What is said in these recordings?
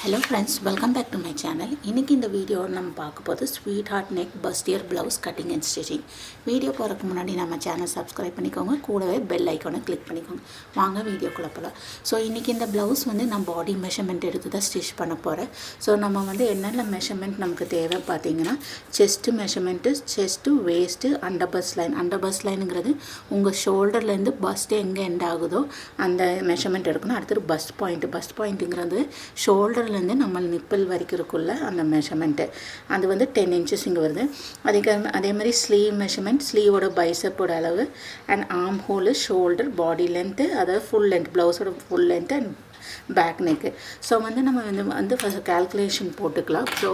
Hello friends, welcome back to my channel. இன்னைக்கு இந்த video நம்ம பார்க்க போது sweetheart neck bustier blouse cutting and stitching. Video போறதுக்கு முன்னாடி நம்ம சேனல் சப்ஸ்கிரைப் பண்ணிக்கோங்க, கூடவே பெல் ஐகானை கிளிக் பண்ணிக்கோங்க. வாங்க வீடியோக்குள்ள போகலாம். ஸோ இன்றைக்கி இந்த ப்ளவுஸ் வந்து நான் பாடி மெஷர்மெண்ட் எடுத்து தான் ஸ்டிச் பண்ண போகிறேன். ஸோ நம்ம வந்து என்னென்ன மெஷர்மெண்ட் நமக்கு தேவை பார்த்தீங்கன்னா, chest measurement, chest, waist, under bust லைனுங்கிறது உங்கள் ஷோல்டர்லேருந்து பஸ்ட்டு எங்கே எண்ட் ஆகுதோ அந்த மெஷர்மெண்ட் எடுக்கணும். அடுத்தது பஸ்ட் பாயிண்ட்டுங்கிறது ஷோல்டர்லேருந்து நம்ம நிப்பிள் வரைக்கும் இருக்குள்ள அந்த மெஷர்மெண்ட்டு அது வந்து 10 இன்ச்சஸ் இங்கே வருது. அதே மாதிரி ஸ்லீவ் மெஷர்மெண்ட், ஸ்லீவோட பைசப்போட அளவு and armhole, shoulder, body length, அதாவது ஃபுல் லென்த், ப்ளவுஸோட full length and back neck. So வந்து நம்ம வந்து ஃபஸ்ட் கேல்குலேஷன் போட்டுக்கலாம். ஸோ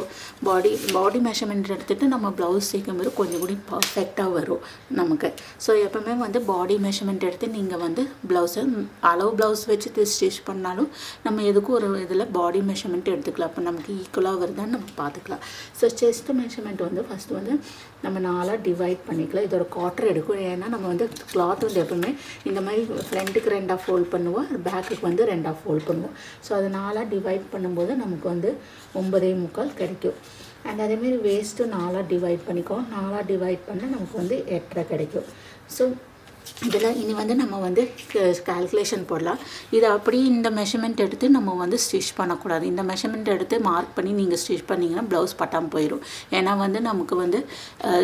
பாடி மெஷர்மெண்ட் எடுத்துகிட்டு நம்ம ப்ளவுஸ் சேர்க்கும்போது கொஞ்சம் கூட பர்ஃபெக்டாக வரும் நமக்கு. ஸோ எப்போவுமே வந்து பாடி மெஷர்மெண்ட் எடுத்து நீங்கள் வந்து ப்ளவுஸை அளவு ப்ளவுஸ் வச்சு ஸ்டிச் பண்ணாலும் நம்ம எதுக்கும் ஒரு இதில் பாடி மெஷர்மெண்ட் எடுத்துக்கலாம். அப்போ நமக்கு ஈக்குவலாக வருதான்னு நம்ம பார்த்துக்கலாம். ஸோ செஸ்ட் மெஷர்மெண்ட் வந்து ஃபஸ்ட்டு வந்து நம்ம 4 டிவைட் பண்ணிக்கலாம். இதோட குவார்ட்டர் எடுக்கும். ஏன்னா நம்ம வந்து கிளாத் வந்து எப்பவுமே இந்த மாதிரி ஃப்ரண்ட்டுக்கு 2 ஃபோல்ட் பண்ணுவோம், பேக்குக்கு வந்து 2 ஃபோல்ட் பண்ணுவோம். ஸோ அதை 4 டிவைட் பண்ணும்போது நமக்கு வந்து 9.25 கிடைக்கும். அண்ட் அதேமாரி வேஸ்ட்டு 4 டிவைட் பண்ணிக்குவோம். 4 டிவைட் பண்ணால் நமக்கு வந்து 8.5 கிடைக்கும். ஸோ இதில் இனி வந்து நம்ம வந்து கால்குலேஷன் போடலாம். இதை அப்படி இந்த மெஷர்மெண்ட் எடுத்து நம்ம வந்து ஸ்டிச் பண்ணக்கூடாது. இந்த மெஷர்மெண்ட் எடுத்து மார்க் பண்ணி நீங்கள் ஸ்டிச் பண்ணிங்கன்னா ப்ளவுஸ் பட்டாமல் போயிடும். ஏன்னா வந்து நமக்கு வந்து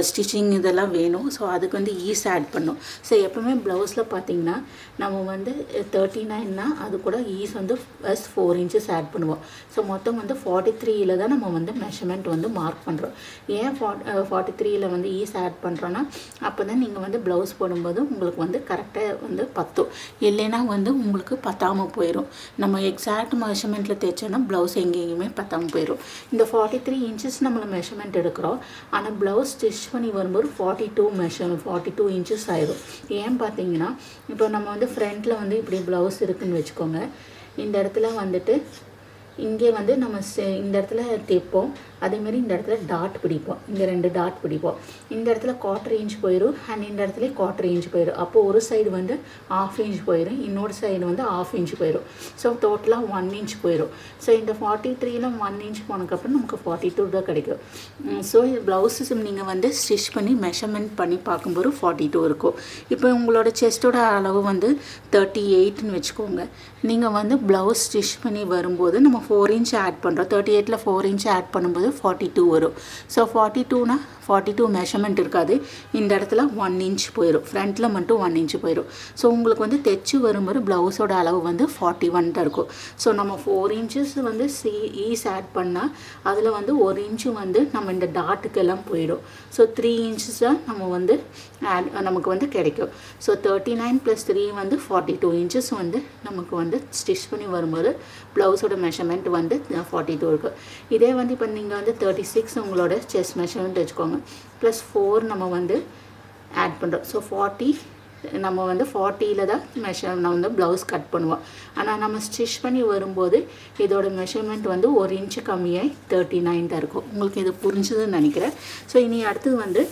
ஸ்டிச்சிங் இதெல்லாம் வேணும். ஸோ அதுக்கு வந்து ஈஸ் ஆட் பண்ணும். ஸோ எப்போவுமே ப்ளவுஸில் பார்த்தீங்கன்னா நம்ம வந்து 39னா அது கூட ஈஸ் வந்து ப்ளஸ் 4 இன்ச்சஸ் ஆட் பண்ணுவோம். ஸோ மொத்தம் வந்து 43ல் தான் நம்ம வந்து மெஷர்மெண்ட் வந்து மார்க் பண்ணுறோம். ஏன் 43ல் வந்து ஈஸ் ஆட் பண்ணுறோன்னா அப்போ தான் நீங்கள் வந்து ப்ளவுஸ் போடும்போது உங்களுக்கு வந்து கரெக்டாக வந்து பத்தும். இல்லைன்னா வந்து உங்களுக்கு பத்தாமல் போயிடும். நம்ம எக்ஸாக்ட் மெஷர்மெண்ட்டில் தைச்சோன்னா ப்ளவுஸ் எங்கேயுமே பத்தாமல் போயிடும். இந்த 43 இன்ச்சஸ் நம்மளை மெஷர்மெண்ட் எடுக்கிறோம். ஆனால் ப்ளவுஸ் ஸ்டிச் பண்ணி வரும்போது 42 இன்ச்சஸ் ஆயிடும். ஏன் பார்த்தீங்கன்னா இப்போ நம்ம வந்து ஃப்ரண்ட்டில் வந்து இப்படி ப்ளவுஸ் இருக்குதுன்னு வச்சுக்கோங்க. இந்த இடத்துல வந்துட்டு இங்கே வந்து நம்ம இந்த இடத்துல தைப்போம். அதேமாரி இந்த இடத்துல டாட் பிடிப்போம். இங்கே 2 டாட் பிடிப்போம். இந்த இடத்துல 1/4 இன்ச் போயிடும் அண்ட் இந்த இடத்துல 1/4 இன்ச் போயிடும். அப்போது ஒரு சைடு வந்து 1/2 இன்ச் போயிடும், இன்னொரு சைடு வந்து 1/2 இன்ச் போயிடும். ஸோ டோட்டலாக 1 இன்ச் போயிடும். ஸோ இந்த 43ல் 1 இன்ச் போனதுக்கப்புறம் நமக்கு 42 தான் கிடைக்கும். ஸோ ப்ளவுஸஸ் நீங்கள் வந்து ஸ்டிச் பண்ணி மெஷர்மெண்ட் பண்ணி பார்க்கும்போது 42 இருக்கும். இப்போ உங்களோட செஸ்ட்டோட அளவு வந்து 38ன்னு வச்சுக்கோங்க. நீங்கள் வந்து ப்ளவுஸ் ஸ்டிச் பண்ணி வரும்போது நம்ம 4 இன்ச் ஆட் பண்ணுறோம். 38ல் 4 இன்ச் ஆட் பண்ணும்போது 42 வரும். ஸோ 42னா 42 மெஷர்மெண்ட் இருக்காது. இந்த இடத்துல 1 இன்ச் போயிடும். ஃப்ரண்ட்டில் மட்டும் 1 இன்ச் போயிடும். ஸோ உங்களுக்கு வந்து தைச்சு வரும்போது ப்ளவுஸோட அளவு வந்து 41 தான் இருக்கும். ஸோ நம்ம 4 இன்ச்சஸ் வந்து ஈஸ் ஆட் பண்ணால் அதில் வந்து 1 இன்ச்சு வந்து நம்ம இந்த டாட்டுக்கெல்லாம் போயிடும். ஸோ 3 இன்ச்சஸ் தான் நம்ம வந்து நமக்கு வந்து கிடைக்கும். ஸோ 39 + 3 வந்து 42 இன்ச்சஸ் வந்து நமக்கு வந்து ஸ்டிச் பண்ணி வரும்போது ப்ளவுஸோட மெஷர்மெண்ட் வந்து 42 இருக்கும். இதே வந்து இப்போ நீங்கள் வந்து 36 உங்களோட செஸ்ட் மெஷர்மெண்ட் வச்சுக்கோங்க. +4 நம்ம வந்து ஆட் பண்ணுறோம். ஸோ 40 நம்ம வந்து 40ல் தான் நம்ம வந்து ப்ளவுஸ் கட் பண்ணுவோம். ஆனால் நம்ம ஸ்டிச் பண்ணி வரும்போது இதோட மெஷர்மெண்ட் வந்து 1 இன்ச்சு கம்மியாகி 39 தான் இருக்கும். உங்களுக்கு இது புரிஞ்சுதுன்னு நினைக்கிறேன். ஸோ இனி அடுத்தது வந்து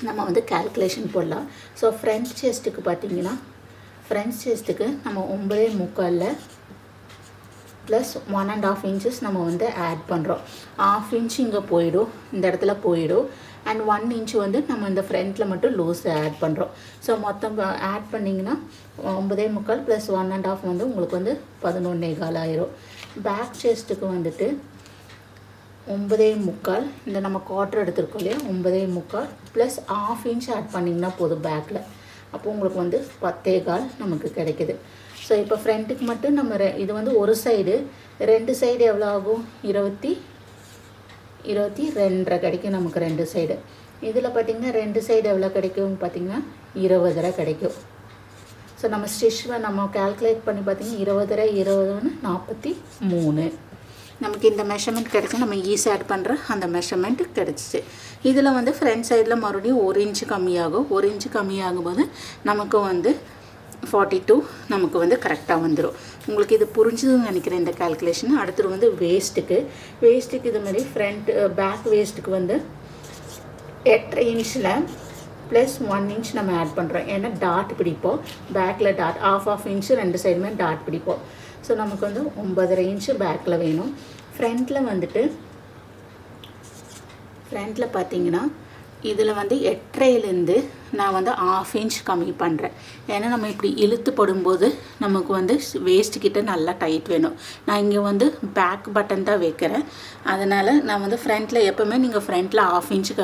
நம்ம வந்து கால்குலேஷன் போடலாம். ஸோ ஃப்ரண்ட் செஸ்ட்டுக்கு பார்த்தீங்கன்னா ஃப்ரண்ட் செஸ்ட்டுக்கு நம்ம 9.25 ப்ளஸ் 1.5 இன்ச்சஸ் நம்ம வந்து ஆட் பண்ணுறோம். 1/2 இன்ச் இங்கே போயிடும், இந்த இடத்துல போயிடும். அண்ட் 1 இன்ச் வந்து நம்ம இந்த ஃப்ரண்ட்டில் மட்டும் லூஸ் ஆட் பண்ணுறோம். ஸோ மொத்தம் ஆட் பண்ணிங்கன்னா 9.25 ப்ளஸ் 1.5 வந்து உங்களுக்கு வந்து 11.25 ஆயிரும். பேக் செஸ்ட்டுக்கு வந்துட்டு 9.25 இந்த நம்ம குவார்ட்டர் எடுத்துருக்கோம் இல்லையா, 9.25 ப்ளஸ் 1/2 இன்ச் ஆட் பண்ணிங்கன்னா போதும் பேக்கில். அப்போ உங்களுக்கு வந்து 10.25 நமக்கு கிடைக்கிது. ஸோ இப்போ ஃப்ரண்ட்டுக்கு மட்டும் நம்ம இது வந்து ஒரு சைடு, 2 சைடு எவ்வளோ ஆகும்? 22.5 கிடைக்கும் நமக்கு 2 சைடு. இதில் பார்த்திங்கன்னா 2 சைடு எவ்வளோ கிடைக்கும் பார்த்திங்கன்னா 20 கிடைக்கும். ஸோ நம்ம ஸ்டிச் நம்ம கால்குலேட் பண்ணி பார்த்திங்கன்னா 20 43 நமக்கு இந்த மெஷர்மெண்ட் கிடச்சி நம்ம ஈஸி ஆட் பண்ணுற அந்த மெஷர்மெண்ட் கிடச்சிச்சு. இதில் வந்து ஃப்ரண்ட் சைடில் மறுபடியும் 1 இன்ச்சு கம்மியாகும். 1 இன்ச்சு கம்மியாகும்போது நமக்கு வந்து 42 நமக்கு வந்து கரெக்டாக வந்துடும். உங்களுக்கு இது புரிஞ்சுதுன்னு நினைக்கிறேன் இந்த கால்குலேஷன். அடுத்தது வந்து வேஸ்ட்டுக்கு இது மாதிரி பேக் வேஸ்ட்டுக்கு வந்து 8.5 இன்ச்சில் ப்ளஸ் 1 இன்ச் நம்ம ஆட் பண்ணுறோம். ஏன்னா டாட் பிடிப்போம், பேக்கில் டாட் 1/2 இன்ச்சு 2 சைடுமே டாட் பிடிப்போம். ஸோ நமக்கு வந்து 9.5 இன்ச்சு பேக்கில் வேணும். ஃப்ரண்ட்டில் வந்துட்டு ஃப்ரண்ட்டில் பார்த்தீங்கன்னா இதில் வந்து 8.5லேருந்து நான் வந்து 1/2 இன்ச் கம்மி பண்ணுறேன். ஏன்னா நம்ம இப்படி இழுத்து போடும்போது நமக்கு வந்து வேஸ்ட்டுக்கிட்ட நல்லா டைட் வேணும். நான் இங்கே வந்து பேக் பட்டன் தான் வைக்கிறேன். அதனால் நான் வந்து ஃப்ரண்ட்டில் எப்போவுமே நீங்கள் ஃப்ரண்ட்டில் 1/2 இன்ச்சு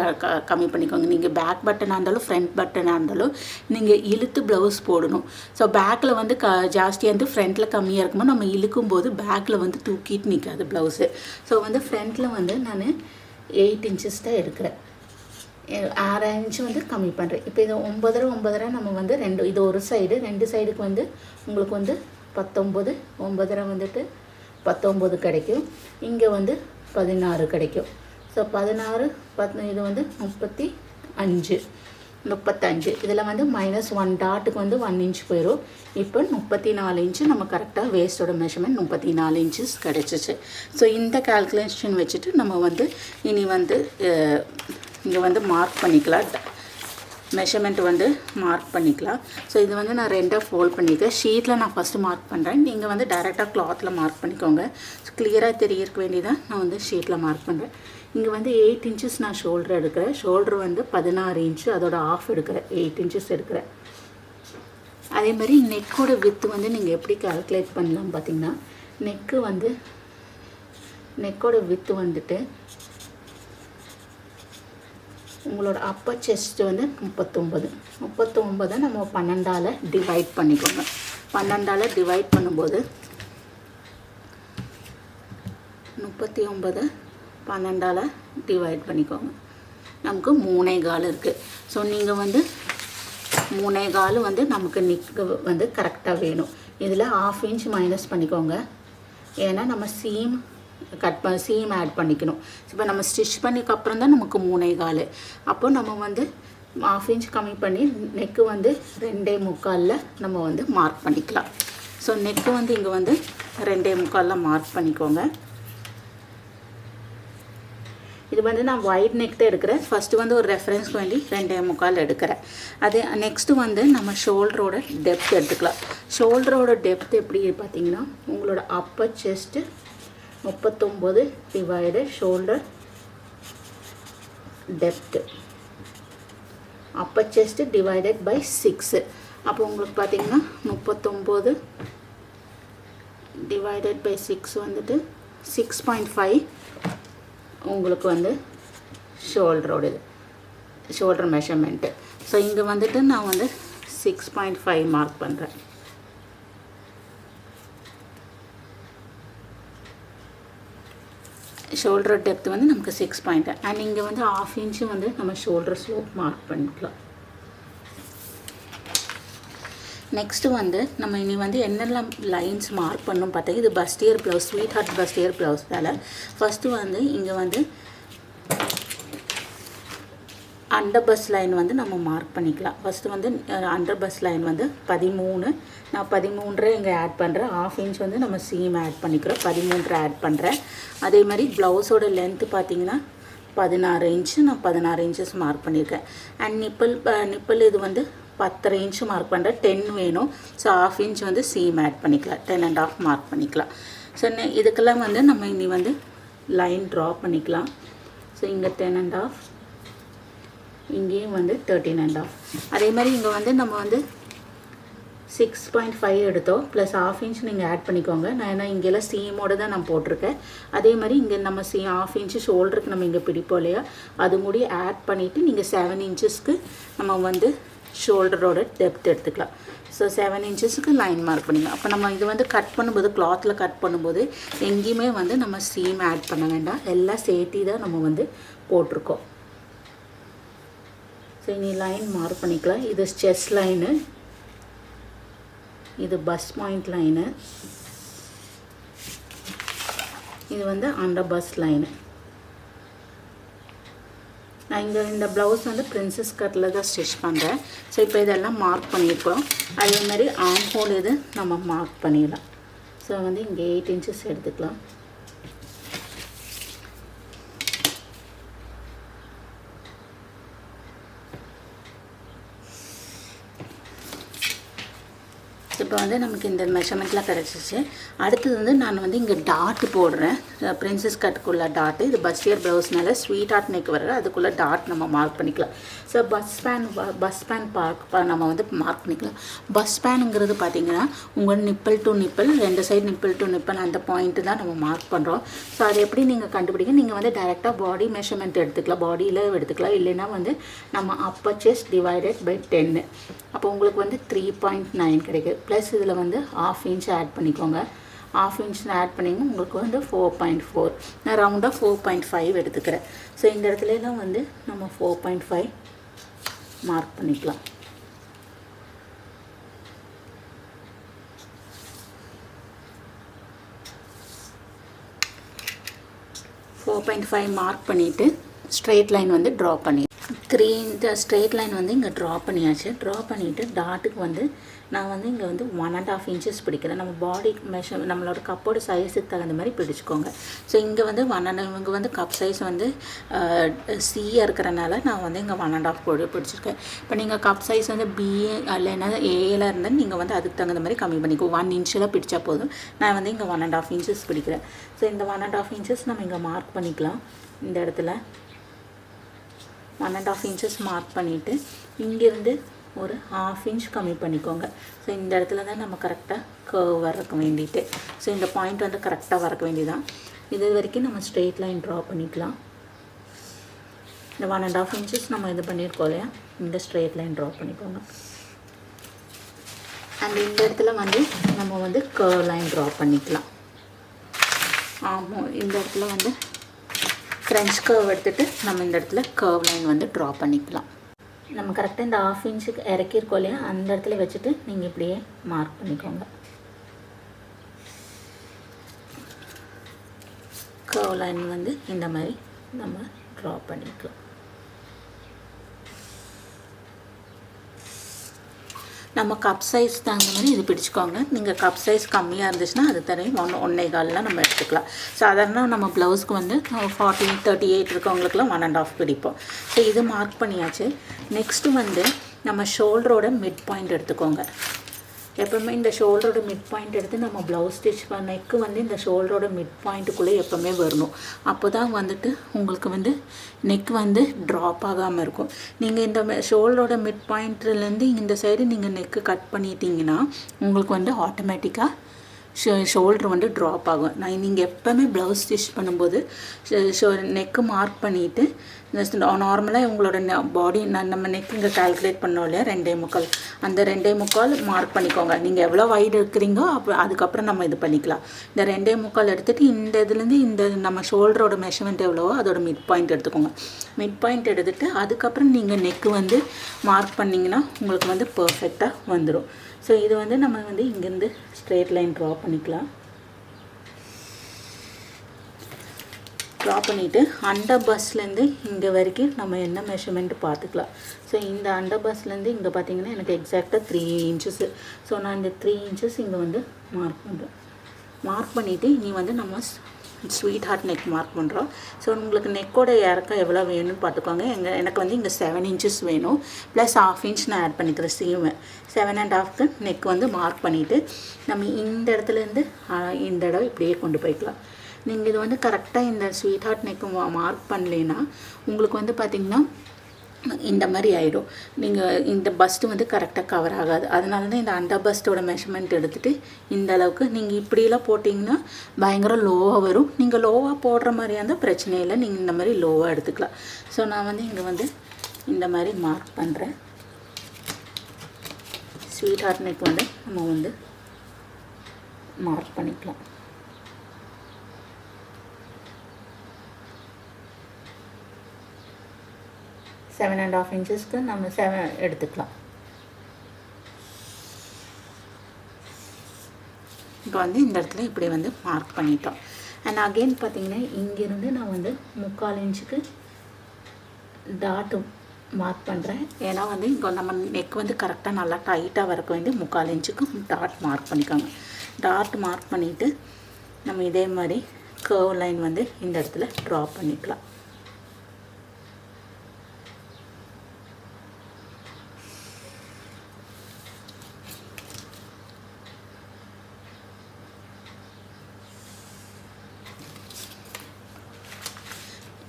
கம்மி பண்ணிக்கோங்க. நீங்கள் பேக் பட்டனாக இருந்தாலும் ஃப்ரண்ட் பட்டனாக இருந்தாலும் நீங்கள் இழுத்து ப்ளவுஸ் போடணும். ஸோ பேக்கில் வந்து ஜாஸ்தியாக இருந்து ஃப்ரண்ட்டில் கம்மியாக இருக்கும்போது நம்ம இழுக்கும்போது பேக்கில் வந்து தூக்கிட்டு நிற்காது ப்ளவுஸு. ஸோ வந்து ஃப்ரண்ட்டில் வந்து நான் 8 இன்ச்சஸ் தான் எடுக்கிறேன். 6 இன்ச்சு வந்து கம்மி பண்ணுறேன். இப்போ இது 9.5 நம்ம வந்து இது ஒரு சைடு 2 சைடுக்கு வந்து உங்களுக்கு வந்து 19 9.5 வந்துட்டு 19 கிடைக்கும். இங்கே வந்து 16 கிடைக்கும். ஸோ 16 இது வந்து 35 இதில் வந்து -1 டாட்டுக்கு வந்து 1 இன்ச் போயிடும். இப்போ 34 இன்ச்சு நம்ம கரெக்டாக வேஸ்ட்டோட மெஷர்மெண்ட் 34 இன்ச்சஸ் கிடச்சிச்சு. ஸோ இந்த கால்குலேஷன் வச்சுட்டு நம்ம வந்து இனி வந்து இங்கே வந்து மார்க் பண்ணிக்கலாம். மெஷர்மெண்ட் வந்து மார்க் பண்ணிக்கலாம். ஸோ இது வந்து நான் 2ஆக ஃபோல்ட் பண்ணியிருக்கேன். ஷீட்டில் நான் ஃபஸ்ட்டு மார்க் பண்ணுறேன். நீங்கள் வந்து டைரெக்டாக கிளாத்தில் மார்க் பண்ணிக்கோங்க. ஸோ கிளியராக தெரியறதுக்கு வேண்டியதான் நான் வந்து ஷீட்டில் மார்க் பண்ணுறேன். இங்கே வந்து 8 இன்ச்சஸ் நான் ஷோல்டர் எடுக்கிறேன். ஷோல்டர் வந்து 16 இன்ச்சு அதோட ஆஃப் எடுக்கிறேன். 8 இன்ச்சஸ் எடுக்கிறேன். அதே மாதிரி நெக்கோட வித்து வந்து நீங்கள் எப்படி கால்குலேட் பண்ணலாம் பார்த்தீங்கன்னா, நெக்கோட வித்து வந்துட்டு உங்களோட அப்பர் செஸ்ட் வந்து 39 நம்ம 12ஆல் டிவைட் பண்ணிக்கோங்க. 12ஆல் டிவைட் பண்ணும்போது 39 12ஆல் டிவைட் பண்ணிக்கோங்க. நமக்கு 3.25 இருக்குது. ஸோ நீங்கள் வந்து 3.25 வந்து நமக்கு நெக்கு வந்து கரெக்டாக வேணும். இதில் 1/2 இன்ச் மைனஸ் பண்ணிக்கோங்க. ஏன்னா நம்ம சீம் ஆட் பண்ணிக்கணும். இப்போ நம்ம ஸ்டிச் பண்ணிக்கப்புறம் தான் நமக்கு 3.25. அப்போ நம்ம வந்து 1/2 இன்ச் கம்மி பண்ணி நெக்கு வந்து 2.25 நம்ம வந்து மார்க் பண்ணிக்கலாம். ஸோ நெக்கு வந்து இங்கே வந்து 2.25 மார்க் பண்ணிக்கோங்க. இது வந்து நான் வைட் நெக் தான் எடுக்கிறேன். ஃபஸ்ட்டு வந்து ஒரு ரெஃபரன்ஸ்க்கு வேண்டி 2.25 எடுக்கிறேன். அதே நெக்ஸ்ட்டு வந்து நம்ம ஷோல்டரோட டெப்த் எடுத்துக்கலாம். ஷோல்டரோட டெப்த் எப்படி பார்த்தீங்கன்னா, உங்களோட upper chest 39 divide shoulder depth, upper chest divided by 6. அப்போ உங்களுக்கு பார்த்தீங்கன்னா 39 டிவைடட் பை 6 வந்துட்டு 6.5 உங்களுக்கு வந்து ஷோல்டர் மெஷர்மெண்ட்டு. ஸோ இங்கே வந்துட்டு நான் வந்து 6.5 மார்க் பண்ணுறேன். ஷோல்டர் டெப்த் வந்து நமக்கு 6 பாயிண்ட். அண்ட் இங்கே வந்து 1/2 இன்ச்சு வந்து நம்ம ஷோல்டர் ஸ்லோப் மார்க் பண்ணிக்கலாம். நெக்ஸ்ட்டு வந்து நம்ம இனி வந்து என்னெல்லாம் லைன்ஸ் மார்க் பண்ணணும் பார்த்தா, இது பஸ்டியர் ப்ளவுஸ், ஸ்வீட் ஹார்ட் பஸ்டியர் ப்ளவுஸ்னால ஃபஸ்ட்டு வந்து இங்கே வந்து அண்டர் பஸ் லைன் வந்து நம்ம மார்க் பண்ணிக்கலாம். ஃபஸ்ட்டு வந்து அண்டர் பஸ் லைன் வந்து 13. நான் 13 இங்கே ஆட் பண்ணுறேன். 1/2 இன்ச் வந்து நம்ம சீம் ஆட் பண்ணிக்கிறோம். 13 ஆட் பண்ணுறேன். அதே மாதிரி ப்ளவுஸோட லென்த்து பார்த்தீங்கன்னா 16 இன்ச்சு. நான் 16 இன்ச்சஸ் மார்க் பண்ணியிருக்கேன். அண்ட் நிப்பிள் இது வந்து 10.5 இன்ச்சு மார்க் பண்ணுறேன். 10 வேணும். ஸோ 1/2 இன்ச் வந்து சீம் ஆட் பண்ணிக்கலாம். 10.5 மார்க் பண்ணிக்கலாம். ஸோ இதுக்கெல்லாம் வந்து நம்ம இனி வந்து லைன் ட்ரா பண்ணிக்கலாம். ஸோ இங்கே 10.5, இங்கேயும் வந்து 13.5. அதே மாதிரி இங்கே வந்து நம்ம வந்து 6.5 எடுத்தோம். ப்ளஸ் 1/2 இன்ச் நீங்கள் ஆட் பண்ணிக்கோங்க. நான் ஏன்னா இங்கெல்லாம் சீமோடு தான் நான் போட்டிருக்கேன். அதே மாதிரி இங்கே நம்ம 1/2 இன்ச்சு ஷோல்டருக்கு நம்ம இங்கே பிடிப்போம் இல்லையா, அது முடி ஆட் பண்ணிவிட்டு நீங்கள் 7 இன்ச்சஸ்க்கு நம்ம வந்து ஷோல்டரோட டெப்த் எடுத்துக்கலாம். ஸோ 7 இன்ச்சஸ்க்கு லைன் மார்க் பண்ணிக்கலாம். அப்போ நம்ம இது வந்து கட் பண்ணும்போது, கிளாத்தில் கட் பண்ணும்போது எங்கேயுமே வந்து நம்ம சீம் ஆட் பண்ண வேண்டாம். எல்லாம் சேர்த்தி தான் நம்ம வந்து போட்டிருக்கோம். ஸோ இனி லைன் மார்க் பண்ணிக்கலாம். இது செஸ்ட் லைனு, இது பஸ் பாயிண்ட் லைனு, இது வந்து அண்டர் பஸ் லைனு. நான் இங்கே இந்த ப்ளவுஸ் வந்து பிரின்சஸ் கட்டில் தான் ஸ்டிச் பண்ணுறேன். ஸோ இப்போ இதெல்லாம் மார்க் பண்ணியிருக்கோம். அதே மாதிரி ஆர்ம் ஹோல் இது நம்ம மார்க் பண்ணிடலாம். ஸோ வந்து இங்கே 8 இன்ச்சஸ் எடுத்துக்கலாம். இப்போ வந்து நமக்கு இந்த மெஷர்மெண்ட்லாம் கிடச்சிச்சு. அடுத்தது வந்து நான் வந்து இங்கே டாட்டு போடுறேன். பிரின்சஸ் கட்டுக்குள்ள டாட்டு. இது பஸ்டியர் ப்ளவுஸ்னால ஸ்வீட் ஹார்ட் நெக் வர்றது, அதுக்குள்ளே டாட் நம்ம மார்க் பண்ணிக்கலாம். ஸோ பஸ் ஸ்பேன் நம்ம வந்து மார்க் பண்ணிக்கலாம். பஸ் ஸ்பேனுங்கிறது பார்த்திங்கன்னா உங்கள் nibble to nibble, 2 side nibble to nibble அந்த பாயிண்ட்டு தான் நம்ம மார்க் பண்ணுறோம். ஸோ அது எப்படி நீங்கள் கண்டுபிடிக்க, நீங்கள் வந்து டைரெக்டாக பாடி மெஷர்மெண்ட் எடுத்துக்கலாம், பாடியில் எடுத்துக்கலாம். இல்லைன்னா வந்து நம்ம அப்பர் செஸ்ட் டிவைடட் பை 10, அப்போ உங்களுக்கு வந்து 3.9 கிடைக்குது. ப்ளஸ் இதில் வந்து 1/2 இன்ச் ஆட் பண்ணிக்கோங்க. 1/2 இன்ச் ஆட் பண்ணிங்கன்னா உங்களுக்கு வந்து 4.4. நான் ரவுண்டாக 4.5 எடுத்துக்கிறேன். ஸோ இந்த இடத்துலலாம் வந்து நம்ம 4.5 மார்க் பண்ணிக்கலாம். மார்க் பண்ணிவிட்டு ஸ்ட்ரெயிட் லைன் வந்து ட்ரா பண்ணி இந்த ஸ்ட்ரெயிட் லைன் வந்து இங்கே ட்ரா பண்ணியாச்சு. ட்ரா பண்ணிவிட்டு டாட்டுக்கு வந்து நான் வந்து இங்கே வந்து 1.5 இன்ச்சஸ் பிடிக்கிறேன். நம்ம பாடி நம்மளோட கப்போட சைஸுக்கு தகுந்த மாதிரி பிடிச்சிக்கோங்க. ஸோ இங்கே வந்து இங்கே வந்து கப் சைஸ் வந்து சியாக இருக்கிறனால நான் வந்து இங்கே 1.5 பிடிச்சிருக்கேன். இப்போ நீங்கள் கப் சைஸ் வந்து பி இல்லைன்னா ஏல இருந்தால் நீங்கள் வந்து அதுக்கு தகுந்த மாதிரி கம்மி பண்ணிக்கோ. 1 இன்ச்சில் பிடிச்சா போதும். நான் வந்து இங்கே 1.5 இன்ச்சஸ் பிடிக்கிறேன். ஸோ இந்த 1.5 இன்ச்சஸ் நம்ம இங்கே மார்க் பண்ணிக்கலாம். இந்த இடத்துல 1.5 இன்ச்சஸ் மார்க் பண்ணிவிட்டு இங்கேருந்து ஒரு 1/2 இன்ச் கம்மி பண்ணிக்கோங்க. ஸோ இந்த இடத்துல தான் நம்ம கரெக்டாக கர்வ் வரக்க வேண்டிட்டு. ஸோ இந்த பாயிண்ட் வந்து கரெக்டாக வரக்க வேண்டியதான். இது வரைக்கும் நம்ம ஸ்ட்ரெயிட் லைன் ட்ரா பண்ணிக்கலாம். இந்த 1.5 இன்ச்சஸ் நம்ம இது பண்ணியிருக்கோம் இல்லையா, இந்த ஸ்ட்ரெயிட் லைன் ட்ரா பண்ணிக்கோங்க. அண்ட் இந்த இடத்துல வந்து நம்ம வந்து கர்வ் லைன் ட்ரா பண்ணிக்கலாம். ஆமாம், இந்த இடத்துல வந்து ஃப்ரெஞ்ச் கர்வ் எடுத்துகிட்டு நம்ம இந்த இடத்துல கர்வ் லைன் வந்து ட்ரா பண்ணிக்கலாம். நம்ம கரெக்டாக இந்த 1/2 இன்ச்சுக்கு இறக்கியிருக்கோம் இல்லையா, அந்த இடத்துல வச்சுட்டு நீங்கள் இப்படியே மார்க் பண்ணிக்கோங்க. கர்வ் லைன் வந்து இந்த மாதிரி நம்ம ட்ரா பண்ணிக்கலாம். நம்ம கப் சைஸ் தகுந்த மாதிரி இது பிடிச்சிக்கோங்க. நீங்கள் கப் சைஸ் கம்மியாக இருந்துச்சுன்னா அது தரையும் 1.25 நம்ம எடுத்துக்கலாம். சாதாரண நம்ம ப்ளவுஸ்க்கு வந்து 40, 38 இருக்கவங்களுக்குலாம் 1.5 பிடிப்போம். ஸோ இது மார்க் பண்ணியாச்சு. நெக்ஸ்ட்டு வந்து நம்ம ஷோல்டரோட மிட் பாயிண்ட் எடுத்துக்கோங்க. எப்போவுமே இந்த ஷோல்டரோட மிட் பாயிண்ட் எடுத்து நம்ம ப்ளவுஸ் ஸ்டிச் நெக்கு வந்து இந்த ஷோல்டரோட மிட் பாயிண்ட்டுக்குள்ளே எப்போவுமே வரணும். அப்போ தான் வந்துட்டு உங்களுக்கு வந்து நெக் வந்து ட்ராப் ஆகாமல் இருக்கும். நீங்கள் இந்த ஷோல்டரோட மிட் பாயிண்ட்லேருந்து இந்த சைடு நீங்கள் நெக்கு கட் பண்ணிட்டீங்கன்னா உங்களுக்கு வந்து ஆட்டோமேட்டிக்காக ஷோல்டர் வந்து ட்ராப் ஆகும். நீங்கள் எப்போவுமே ப்ளவுஸ் ஸ்டிச் பண்ணும்போது நெக்கு மார்க் பண்ணிவிட்டு நார்மலாக உங்களோட பாடி நம்ம நெக் இங்கே கால்குலேட் பண்ணோம் இல்லையா, 2.25, அந்த 2.25 மார்க் பண்ணிக்கோங்க. நீங்கள் எவ்வளோ வைடு இருக்கிறீங்களோ அதுக்கப்புறம் நம்ம இது பண்ணிக்கலாம். இந்த 2.25 எடுத்துகிட்டு இந்த இதுலேருந்து இந்த நம்ம ஷோல்டரோட மெஷர்மெண்ட் எவ்வளவோ அதோட மிட் பாயிண்ட் எடுத்துக்கோங்க. மிட் பாயிண்ட் எடுத்துகிட்டு அதுக்கப்புறம் நீங்கள் நெக்கு வந்து மார்க் பண்ணிங்கன்னா உங்களுக்கு வந்து பர்ஃபெக்டாக வந்துடும். ஸோ இது வந்து நம்ம வந்து இங்கேருந்து ஸ்ட்ரெயிட் லைன் ட்ரா பண்ணிக்கலாம். ட்ரா பண்ணிவிட்டு அண்டர் பஸ்லேருந்து இங்கே வரைக்கும் நம்ம என்ன மெஷர்மெண்ட் பார்த்துக்கலாம். ஸோ இந்த அண்டர் பஸ்லேருந்து இங்கே பார்த்தீங்கன்னா எனக்கு எக்ஸாக்டாக 3 இன்ச்சஸ்ஸு. ஸோ நான் இந்த 3 இன்ச்சஸ் இங்கே வந்து மார்க் பண்ணுறேன். மார்க் பண்ணிவிட்டு இனி வந்து நம்ம ஸ்வீட் ஹார்ட் நெக் மார்க் பண்ணுறோம். ஸோ உங்களுக்கு நெக்கோட இறக்கம் எவ்வளோ வேணும்னு பார்த்துக்கோங்க. எனக்கு வந்து இங்கே 7 இன்ச்சஸ் வேணும். ப்ளஸ் 1/2 இன்ச் நான் ஆட் பண்ணிக்கிறேன். 7.5க்கு நெக் வந்து மார்க் பண்ணிவிட்டு நம்ம இந்த இடத்துலேருந்து இந்த இடம் இப்படியே கொண்டு போய்க்கலாம். நீங்கள் இது வந்து கரெக்டாக இந்த ஸ்வீட் ஹார்ட் நெக்கு மார்க் பண்ணலைன்னா உங்களுக்கு வந்து பார்த்திங்கன்னா இந்த மாதிரி ஆகிடும். நீங்கள் இந்த பஸ்ட்டு வந்து கரெக்டாக கவர் ஆகாது. அதனால தான் இந்த அண்டர் பஸ்ட்டோட மெஷர்மெண்ட் எடுத்துகிட்டு இந்த அளவுக்கு நீங்கள் இப்படியெல்லாம் போட்டிங்கன்னா பயங்கர லோவாக வரும். நீங்கள் லோவாக போடுற மாதிரியாக இருந்தால் பிரச்சனை இல்லை, நீங்கள் இந்த மாதிரி லோவாக எடுத்துக்கலாம். ஸோ நான் வந்து இங்கே வந்து இந்த மாதிரி மார்க் பண்ணுறேன். ஸ்வீட் ஹார்ட் நெக் வந்து நம்ம வந்து மார்க் பண்ணிக்கலாம். 7.5 இன்ச்சஸ்க்கு நம்ம 7 எடுத்துக்கலாம். இப்போ வந்து இந்த இடத்துல இப்படி வந்து மார்க் பண்ணிட்டோம். அண்ட் அகெயின் பார்த்தீங்கன்னா இங்கேருந்து நான் வந்து 3/4 இன்ச்சுக்கு டாட்டு மார்க் பண்ணுறேன். ஏன்னா வந்து இங்கே நம்ம நெக் வந்து கரெக்டாக நல்லா டைட்டாக வரக்க வேண்டிய 3/4 இன்ச்சுக்கு டாட் மார்க் பண்ணிக்கோங்க. டாட் மார்க் பண்ணிவிட்டு நம்ம இதே மாதிரி கர்வ் லைன் வந்து இந்த இடத்துல ட்ரா பண்ணிக்கலாம்.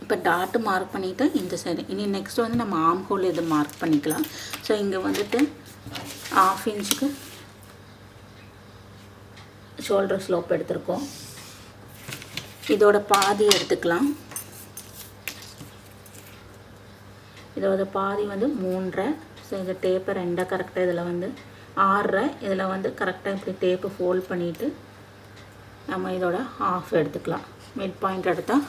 இப்போ டாட்டு மார்க் பண்ணிவிட்டு இந்த சைடு இனி நெக்ஸ்ட் வந்து நம்ம ஆர்ம் ஹோல் இது மார்க் பண்ணிக்கலாம். ஸோ இங்கே வந்துட்டு 1/2 இன்ச்சுக்கு ஷோல்டர் ஸ்லோப் எடுத்துருக்கோம். இதோட பாதி எடுத்துக்கலாம். இதோட பாதி வந்து 3.5. ஸோ இந்த டேப்பை 2 கரெக்டாக இதில் வந்து 6.5 இதில் வந்து கரெக்டாக இப்படி டேப்பு ஃபோல்ட் பண்ணிவிட்டு நம்ம இதோட 1/2 எடுத்துக்கலாம். மிட் பாயிண்ட் எடுத்தால்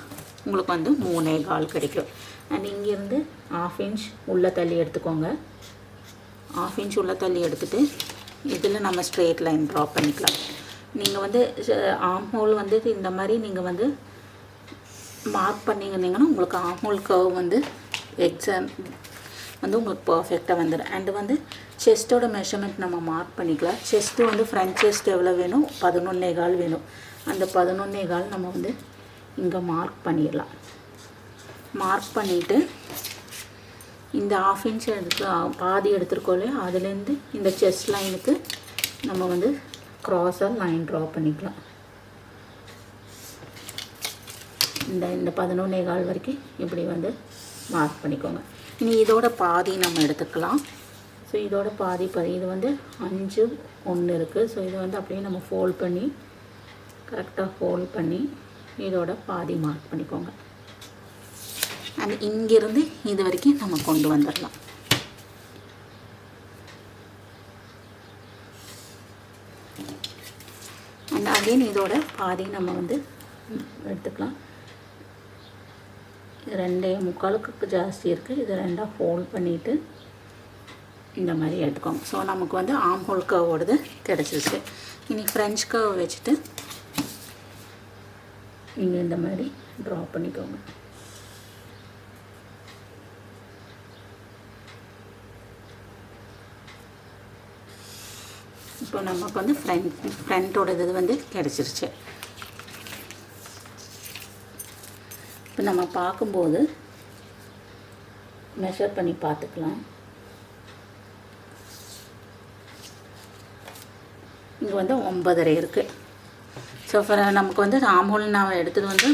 உங்களுக்கு வந்து 3.25 கிடைக்கும். அண்ட் இங்கேருந்து 1/2 இன்ச் உள்ளே தள்ளி எடுத்துக்கோங்க. 1/2 இன்ச் உள்ளே தள்ளி எடுத்துகிட்டு இதில் நம்ம ஸ்ட்ரெயிட் லைன் ட்ரா பண்ணிக்கலாம். நீங்கள் வந்து ஆர்ம் ஹோல் வந்து இந்த மாதிரி நீங்கள் வந்து மார்க் பண்ணிங்கன்னா உங்களுக்கு ஆர்ம் ஹோல் கர்வ் வந்து எக்ஸாம் வந்து உங்களுக்கு பர்ஃபெக்டாக வந்துடும். அண்டு வந்து செஸ்ட்டோட மெஷர்மெண்ட் நம்ம மார்க் பண்ணிக்கலாம். செஸ்ட்டு வந்து ஃப்ரண்ட் செஸ்ட் எவ்வளோ வேணும்? 11.25 வேணும். அந்த 11.25 நம்ம வந்து இங்கே மார்க் பண்ணிடலாம். மார்க் பண்ணிவிட்டு இந்த 1/2 இன்ச் எடுத்து பாதி எடுத்துருக்கோம் இல்லையா, அதுலேருந்து இந்த செஸ்ட் லைனுக்கு நம்ம வந்து க்ராஸாக லைன் ட்ரா பண்ணிக்கலாம். இந்த 11.25 வரைக்கும் இப்படி வந்து மார்க் பண்ணிக்கோங்க. இனி இதோட பாதி நம்ம எடுத்துக்கலாம். ஸோ இதோட பாதி இது வந்து 5.1 இருக்குது. ஸோ இதை வந்து அப்படியே நம்ம ஃபோல்ட் பண்ணி கரெக்டாக ஃபோல்ட் பண்ணி இதோட பாதி மார்க் பண்ணிக்கோங்க. அண்ட் இங்கேருந்து இது வரைக்கும் நம்ம கொண்டு வந்துடலாம். அண்ட் அகைன் இதோட பாதி நம்ம வந்து எடுத்துக்கலாம். 2.25 ஜாஸ்தி இருக்குது. இது 2 ஃபோல்ட் பண்ணிவிட்டு இந்த மாதிரி எடுத்துக்கோங்க. ஸோ நமக்கு வந்து ஆர்ம் ஹோல் கர்வோடது கிடச்சிருச்சு. இனி ஃப்ரெஞ்ச் கர்வ் வச்சுட்டு நீங்கள் இந்த மாதிரி ட்ரா பண்ணிக்கோங்க. இப்போ நமக்கு வந்து ஃப்ரண்ட்டோட இது வந்து கிடச்சிருச்சு. இப்போ நம்ம பார்க்கும்போது மெஷர் பண்ணி பார்த்துக்கலாம். இங்கே வந்து 9.5 இருக்குது. ஸோ நமக்கு வந்து ஆர்ம் ஹோல் நான் எடுத்தது வந்து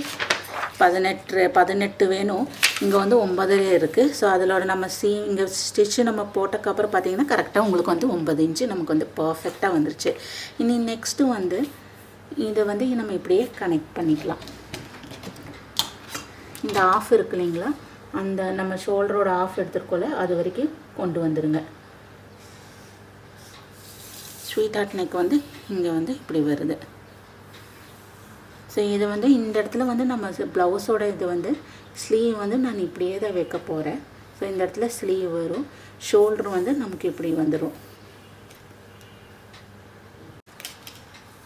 18 வேணும். இங்கே வந்து 9.5 இருக்குது. ஸோ அதிலோட நம்ம இங்கே ஸ்டிச்சு நம்ம போட்டக்கப்புறம் பார்த்தீங்கன்னா கரெக்டாக உங்களுக்கு வந்து 9 இன்ச்சு நமக்கு வந்து பர்ஃபெக்டாக வந்துருச்சு. இனி நெக்ஸ்ட்டு வந்து இதை வந்து நம்ம இப்படியே கனெக்ட் பண்ணிக்கலாம். இந்த 1/2 இருக்கு இல்லைங்களா, அந்த நம்ம ஷோல்டரோட 1/2 எடுத்துருக்கோல அது வரைக்கும் கொண்டு வந்துடுங்க. ஸ்வீட் ஹார்ட் நெக் வந்து இங்கே வந்து இப்படி வருது. ஸோ இது வந்து இந்த இடத்துல வந்து நம்ம ப்ளவுஸோட இது வந்து ஸ்லீவ் வந்து நான் இப்படியே தான் வைக்க போகிறேன். ஸோ இந்த இடத்துல ஸ்லீவ் வரும். ஷோல்டர் வந்து நமக்கு இப்படி வந்துடும்.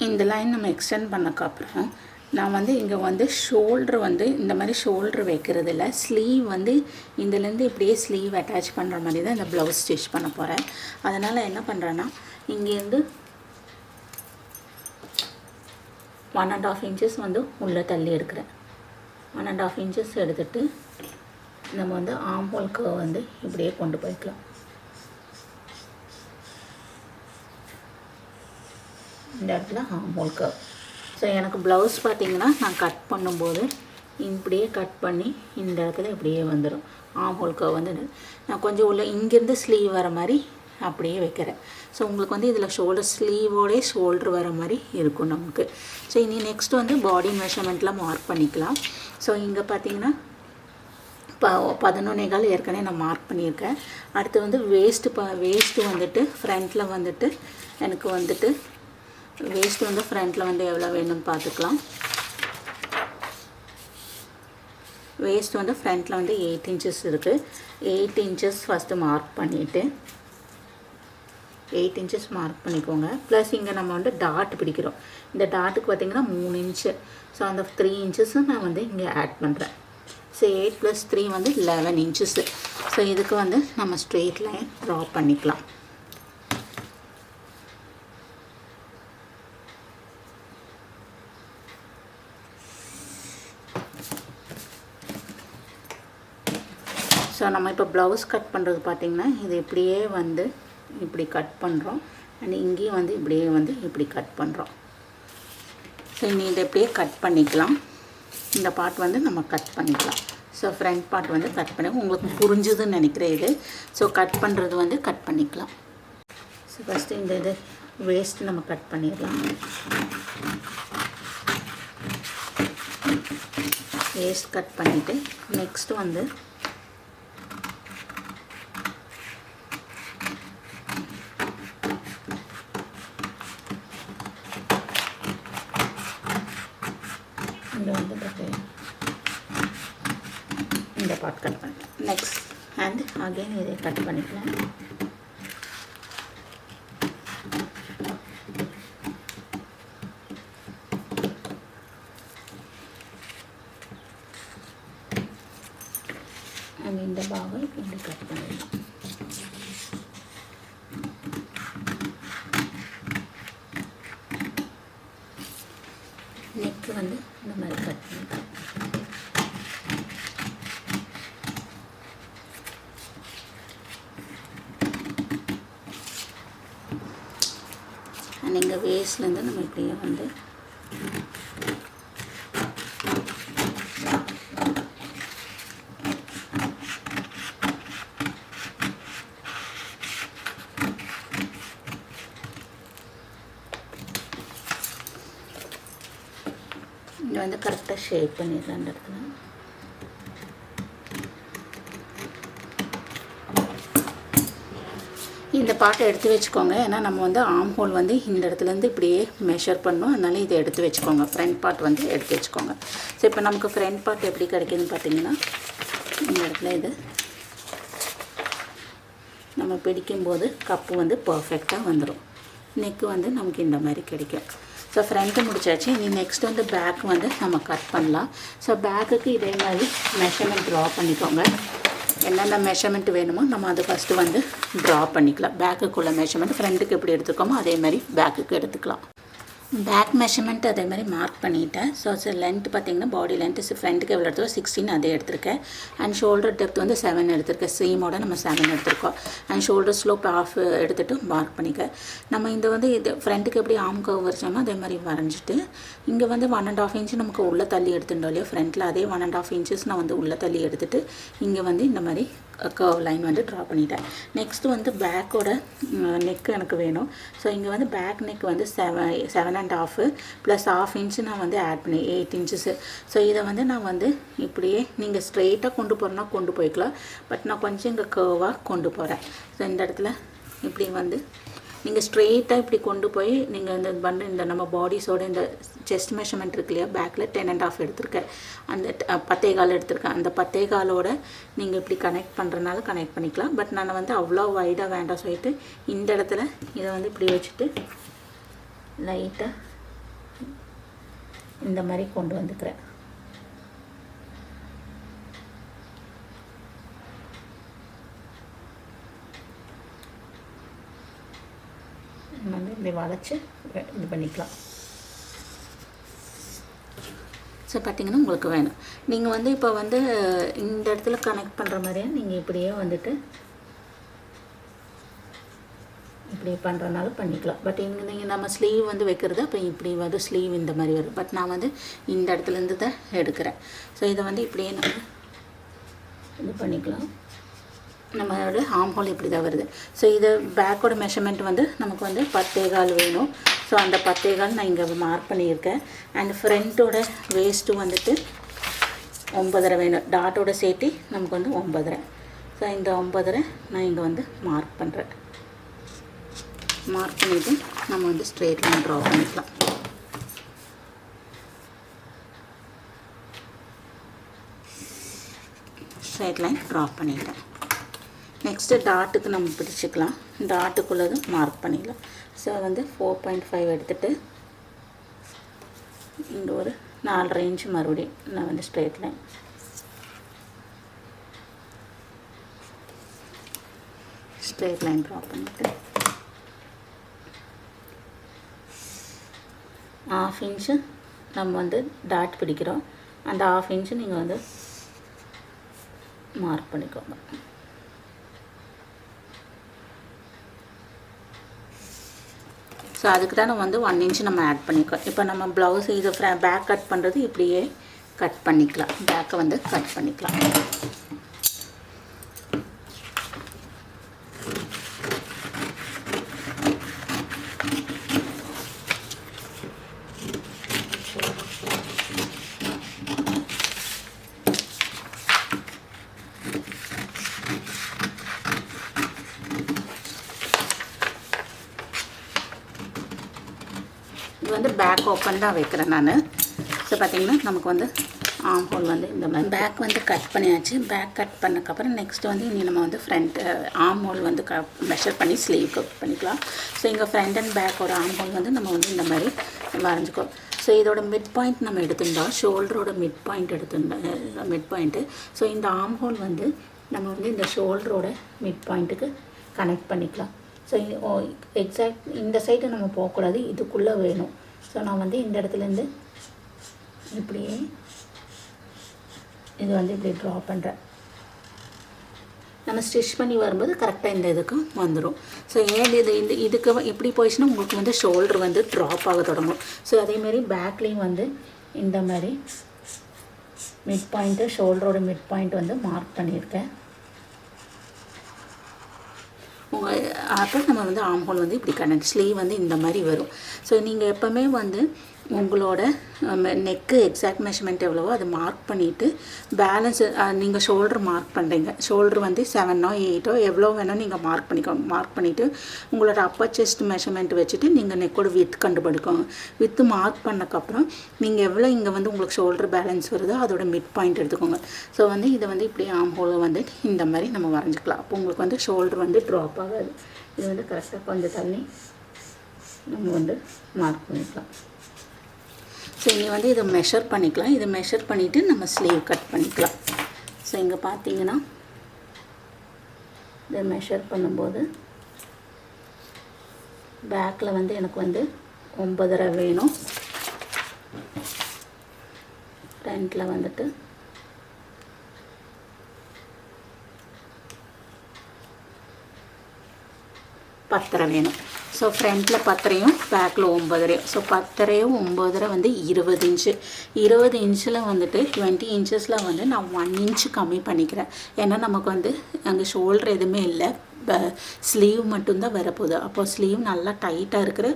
இந்த லைன் நம்ம எக்ஸ்டெண்ட் பண்ணக்கப்புறம் நான் வந்து இங்கே வந்து ஷோல்டர் வந்து இந்த மாதிரி ஷோல்டர் வைக்கிறது இல்லை, ஸ்லீவ் வந்து இதுலேருந்து இப்படியே ஸ்லீவ் அட்டாச் பண்ணுற மாதிரி தான் இந்த ப்ளவுஸ் ஸ்டிச் பண்ண போகிறேன். அதனால் என்ன பண்ணுறேன்னா இங்கேருந்து 1.5 இன்ச்சஸ் வந்து உள்ளே தள்ளி எடுக்கிறேன். 1.5 இன்ச்சஸ் எடுத்துகிட்டு நம்ம வந்து ஆர்ம் ஹோல் கர்வ் வந்து இப்படியே கொண்டு போய்க்கலாம். இந்த இடத்துல ஆர்ம் ஹோல் கர்வ். ஸோ எனக்கு ப்ளவுஸ் பார்த்திங்கன்னா நான் கட் பண்ணும்போது இப்படியே கட் பண்ணி இந்த இடத்துல இப்படியே வந்துடும். ஆர்ம் ஹோல் கர்வ் வந்து நான் கொஞ்சம் உள்ள இங்கேருந்து ஸ்லீவ் வர மாதிரி அப்படியே வைக்கிறேன். ஸோ உங்களுக்கு வந்து இதில் ஸ்லீவோடே ஷோல்டர் வர மாதிரி இருக்கும் நமக்கு. ஸோ இனி நெக்ஸ்ட் வந்து பாடி மெஷர்மெண்ட்லாம் மார்க் பண்ணிக்கலாம். ஸோ இங்கே பார்த்தீங்கன்னா 11.25 ஏற்கனவே நான் மார்க் பண்ணியிருக்கேன். அடுத்து வந்து வேஸ்ட்டு வந்துட்டு ஃப்ரண்ட்டில் வந்துட்டு எனக்கு வந்துட்டு வேஸ்ட்டு வந்து ஃப்ரண்ட்டில் வந்து எவ்வளோ வேணும்னு பார்த்துக்கலாம். வேஸ்ட் வந்து ஃப்ரண்ட்டில் வந்து 8 இன்ச்சஸ் இருக்குது. 8 இன்ச்சஸ் ஃபஸ்ட்டு மார்க் பண்ணிவிட்டு 8 இன்ச்சஸ் மார்க் பண்ணிக்கோங்க. ப்ளஸ் இங்கே நம்ம வந்து டாட் பிடிக்கிறோம். இந்த டாட்டுக்கு பார்த்திங்கன்னா 3 இன்ச்சு. ஸோ அந்த 3 இன்ச்சஸும் நான் வந்து இங்கே ஆட் பண்ணுறேன். ஸோ 8 + 3 வந்து 11 இன்ச்சஸ்ஸு. ஸோ இதுக்கு வந்து நம்ம ஸ்ட்ரெயிட் லைன் ட்ரா பண்ணிக்கலாம். ஸோ நம்ம இப்போ ப்ளவுஸ் கட் பண்ணுறது பார்த்திங்கன்னா இது இப்படியே வந்து இப்படி கட் பண்ணுறோம். அண்ட் இங்கேயும் வந்து இப்படியே வந்து இப்படி கட் பண்ணுறோம். ஸோ இதை இப்படியே கட் பண்ணிக்கலாம். இந்த பார்ட் வந்து நம்ம கட் பண்ணிக்கலாம். ஸோ ஃப்ரண்ட் பார்ட் வந்து கட் பண்ணி உங்களுக்கு புரிஞ்சுதுன்னு நினைக்கிறேன் இது. ஸோ கட் பண்ணுறது வந்து கட் பண்ணிக்கலாம். ஸோ ஃபஸ்ட்டு இந்த இது வேஸ்ட் நம்ம கட் பண்ணிடலாம். வேஸ்ட் கட் பண்ணிவிட்டு நெக்ஸ்ட் வந்து இங்கே வந்து இந்த பார்ட் கட் பண்ணிக்கலாம். நெக்ஸ்ட் அண்ட் அகைன் இதை கட் பண்ணிக்கலாம். அண்ட் இந்த பாகம் இப்படி கட் பண்ணிடலாம். நெக் வந்து இந்த மாதிரி கட் பண்ணிக்கலாம். அண்ட் இங்கே வேஸ்ட்லேருந்து நம்ம இப்படியே வந்து இங்கே வந்து கரெக்டாக ஷேப் பண்ணிடலாம். அந்த இடத்துல இந்த பாட்டை எடுத்து வச்சுக்கோங்க. ஏன்னா நம்ம வந்து ஆம் ஹோல் வந்து இந்த இடத்துலேருந்து இப்படியே மெஷர் பண்ணோம். அதனால இதை எடுத்து வச்சுக்கோங்க. ஃப்ரண்ட் பார்ட் வந்து எடுத்து வச்சுக்கோங்க. ஸோ இப்போ நமக்கு ஃப்ரண்ட் பார்ட் எப்படி கிடைக்குதுன்னு பார்த்தீங்கன்னா இந்த இடத்துல இது நம்ம பிடிக்கும்போது கப்பு வந்து பர்ஃபெக்டாக வந்துடும். நெக்கு வந்து நமக்கு இந்த மாதிரி கிடைக்கும். ஸோ ஃப்ரண்ட்டு முடிச்சாச்சு. இனி நெக்ஸ்ட் வந்து பேக் வந்து நம்ம கட் பண்ணலாம். ஸோ பேக்குக்கு இதே மாதிரி மெஷர்மெண்ட் ட்ரா பண்ணிக்கோங்க. என்னென்ன மெஷர்மெண்ட் வேணுமோ நம்ம அதை ஃபஸ்ட்டு வந்து ட்ரா பண்ணிக்கலாம். பேக்குக்குள்ள மெஷர்மெண்ட் ஃப்ரண்ட்டுக்கு எப்படி எடுத்துக்கோமோ அதே மாதிரி பேக்குக்கு எடுத்துக்கலாம். பேக் மெஷர்மெண்ட் அதே மாதிரி மார்க் பண்ணிட்டேன். ஸோ லென்த் பார்த்திங்கன்னா பாடி லென்த் ஃப்ரண்ட்டுக்கு எவ்வளோ எடுத்தோ 16 அதே எடுத்திருக்கேன். அண்ட் ஷோல்டர் டெப்த் வந்து 7 எடுத்திருக்கேன். சேமோட நம்ம 7 எடுத்திருக்கோம். அண்ட் ஷோல்டர் ஸ்லோப் ஆஃப் எடுத்துகிட்டு மார்க் பண்ணிக்க. நம்ம இந்த வந்து இது ஃப்ரண்ட்டுக்கு எப்படி ஆம் கர்வ் வரைச்சோமோ அதே மாதிரி வரைஞ்சிட்டு இங்கே வந்து 1.5 இன்ச் நமக்கு உள்ளே தள்ளி எடுத்துட்டோம் இல்லையா ஃப்ரண்ட்டில், அதே 1.5 இன்ச்சஸ் நான் வந்து உள்ளே தள்ளி எடுத்துகிட்டு இங்கே வந்து இந்த மாதிரி கர்வ் லைன் வந்து ட்ரா பண்ணிட்டேன். நெக்ஸ்ட்டு வந்து பேக்கோட நெக்கு எனக்கு வேணும். ஸோ இங்கே வந்து பேக் நெக் வந்து 7.5 ப்ளஸ் ½ இன்ச்சு நான் வந்து ஆட் பண்ணி 8 இன்ச்சஸு. ஸோ இதை வந்து நான் வந்து இப்படியே நீங்கள் ஸ்ட்ரெயிட்டாக கொண்டு போகிறேன்னா கொண்டு போய்க்கலாம். பட் நான் கொஞ்சம் இங்கே கர்வாக கொண்டு போகிறேன். ஸோ இந்த இடத்துல இப்படி வந்து நீங்கள் ஸ்ட்ரெயிட்டாக இப்படி கொண்டு போய் நீங்கள் இந்த பண்ண இந்த நம்ம பாடிஸோட இந்த செஸ்ட் மெஷர்மெண்ட் இருக்கு இல்லையா, பேக்கில் 10.5 எடுத்திருக்கேன். அந்த 10.25 எடுத்திருக்கேன். அந்த 10.25 நீங்கள் இப்படி கனெக்ட் பண்ணுறதுனால கனெக்ட் பண்ணிக்கலாம். பட் நான் வந்து அவ்வளோ வைடாக வேண்டாம் சொல்லிட்டு இந்த இடத்துல இதை வந்து இப்படி வச்சுட்டு லைட்டாக இந்த மாதிரி கொண்டு வந்துக்கிறேன். வந்து இப்படி வளைச்சி இது பண்ணிக்கலாம். ஸோ பார்த்திங்கன்னா உங்களுக்கு வேணும். நீங்கள் வந்து இப்போ வந்து இந்த இடத்துல கனெக்ட் பண்ணுற மாதிரியே நீங்கள் இப்படியே வந்துட்டு இப்படி பண்ணுறனாலும் பண்ணிக்கலாம். பட் இங்கே நீங்கள் நம்ம ஸ்லீவ் வந்து வைக்கிறது அப்போ இப்படி வந்து ஸ்லீவ் இந்த மாதிரி வரும். பட் நான் வந்து இந்த இடத்துலேருந்து தான் எடுக்கிறேன். ஸோ இதை வந்து இப்படியே நம்ம இது பண்ணிக்கலாம். நம்மளோட ஆம் ஹோல் இப்படி தான் வருது. ஸோ இது பேக்கோட மெஷர்மெண்ட் வந்து நமக்கு வந்து 10.25 வேணும். ஸோ அந்த 10.25 நான் இங்கே மார்க் பண்ணியிருக்கேன். அண்ட் ஃப்ரண்ட்டோட வேஸ்ட்டு வந்துட்டு 9.5 வேணும். டாட்டோட சேர்த்து நமக்கு வந்து 9.5. ஸோ இந்த 9.5 நான் இங்கே வந்து மார்க் பண்ணுறேன். மார்க் பண்ணிவிட்டு நம்ம வந்து ஸ்ட்ரெயிட் லைன் ட்ரா பண்ணிக்கலாம். ஸ்ட்ரெயிட் லைன் ட்ரா பண்ணிட்டேன். நெக்ஸ்ட்டு டாட்டுக்கு நம்ம பிடிச்சிக்கலாம். டாட்டுக்குள்ளது மார்க் பண்ணிக்கலாம். ஸோ வந்து 4.5 எடுத்துகிட்டு இங்கே ஒரு 4.5 இன்ச் மறுபடியும் நான் வந்து ஸ்ட்ரெயிட் லைன் ட்ரா பண்ணிவிட்டு ½ இன்ச்சு நம்ம வந்து டாட் பிடிக்கிறோம். அந்த ½ இன்ச்சு நீங்கள் வந்து மார்க் பண்ணிக்கோங்க. ஸோ அதுக்கு தான் நம்ம வந்து 1 இன்ச் நம்ம ஆட் பண்ணிக்கோம். இப்போ நம்ம ப்ளவுஸ் இது பேக் கட் பண்ணுறது இப்படியே கட் பண்ணிக்கலாம். பேக்கை வந்து கட் பண்ணிக்கலாம். இது வந்து பேக் ஓப்பன் தான் வைக்கிறேன் நான். ஸோ பார்த்திங்கன்னா நமக்கு வந்து ஆம் ஹோல் வந்து இந்த மாதிரி பேக் வந்து கட் பண்ணியாச்சு. பேக் கட் பண்ணக்கப்புறம் நெக்ஸ்ட் வந்து இனி நம்ம வந்து ஃப்ரண்ட் ஆம் ஹோல் வந்து மெஷர் பண்ணி ஸ்லீவ் கட் பண்ணிக்கலாம். ஸோ இங்கே ஃப்ரண்ட் அண்ட் பேக்கோட ஆம் ஹோல் வந்து நம்ம வந்து இந்த மாதிரி வரைஞ்சிக்கோ. ஸோ இதோட மிட் பாயிண்ட் நம்ம எடுத்துருந்தோம், ஷோல்டரோட mid point mid point. So இந்த ஆம் ஹோல் வந்து நம்ம வந்து இந்த ஷோல்டரோட மிட் பாயிண்ட்டுக்கு கனெக்ட் பண்ணிக்கலாம். ஸோ எக்ஸாக்ட் இந்த சைடு நம்ம போகக்கூடாது, இதுக்குள்ளே வேணும். ஸோ நான் வந்து இந்த இடத்துலேருந்து இப்படியே இது வந்து இப்படி ட்ரா பண்ணுறேன். நம்ம ஸ்டிச் பண்ணி வரும்போது கரெக்டாக இந்த இதுக்கு வந்துடும். ஸோ ஏன் இதுக்கு இப்படி போயிடுச்சுன்னா உங்களுக்கு வந்து ஷோல்டர் வந்து ட்ராப் ஆக தொடங்கும். ஸோ அதேமாரி பேக்லேயும் வந்து இந்த மாதிரி மிட் பாயிண்ட்டு, ஷோல்டரோட மிட் பாயிண்ட் வந்து மார்க் பண்ணியிருக்கேன். அப்போ நம்ம வந்து ஆம் ஹோல் வந்து இப்படி கனெக்ட், ஸ்லீவ் வந்து இந்த மாதிரி வரும். ஸோ நீங்கள் எப்போவுமே வந்து உங்களோட நெக்கு எக்ஸாக்ட் மெஷர்மெண்ட் எவ்வளவோ அதை மார்க் பண்ணிவிட்டு பேலன்ஸ் நீங்கள் ஷோல்டர் மார்க் பண்ணுறீங்க. ஷோல்டர் வந்து 7ஓ 8ஓ எவ்வளோ வேணும் நீங்கள் மார்க் பண்ணிக்கோங்க. மார்க் பண்ணிவிட்டு உங்களோட அப்பர் செஸ்ட் மெஷர்மெண்ட் வச்சுட்டு நீங்கள் நெக்கோட வித் கண்டுபிடிக்கோங்க. வித்து மார்க் பண்ணக்கப்புறம் நீங்கள் எவ்வளோ இங்கே வந்து உங்களுக்கு ஷோல்டர் பேலன்ஸ் வருதோ அதோட மிட் பாயிண்ட் எடுத்துக்கோங்க. ஸோ வந்து இதை வந்து இப்படி ஆம் ஹோலை வந்து இந்த மாதிரி நம்ம வரைஞ்சிக்கலாம். அப்போ உங்களுக்கு வந்து ஷோல்டர் வந்து ட்ராப் ஆகாது. இது வந்து கரெக்டாக கொஞ்சம் தள்ளி நம்ம வந்து மார்க் பண்ணிக்கலாம். ஸோ இங்கே வந்து இதை மெஷர் பண்ணிக்கலாம். இதை மெஷர் பண்ணிவிட்டு நம்ம ஸ்லீவ் கட் பண்ணிக்கலாம். ஸோ இங்கே பார்த்தீங்கன்னா இதை மெஷர் பண்ணும்போது பேக்கில் வந்து எனக்கு வந்து 9.5 வேணும். ஃப்ரண்ட்டில் வந்துட்டு 10.5 வேணும். ஸோ ஃப்ரண்ட்டில் 10.5யும் பேக்கில் 9.5. ஸோ 10.5யும் 9.5 வந்து 20 இன்ச்சு. 20 இன்ச்சில் வந்துட்டு 20 இன்ச்சஸில் வந்து நான் 1 இன்ச்சு கம்மி பண்ணிக்கிறேன். ஏன்னா நமக்கு வந்து அங்கே ஷோல்டர் எதுவுமே இல்லை, ஸ்லீவ் மட்டும்தான் வரப்போகுது. அப்போ ஸ்லீவ் நல்லா டைட்டாக இருக்கிற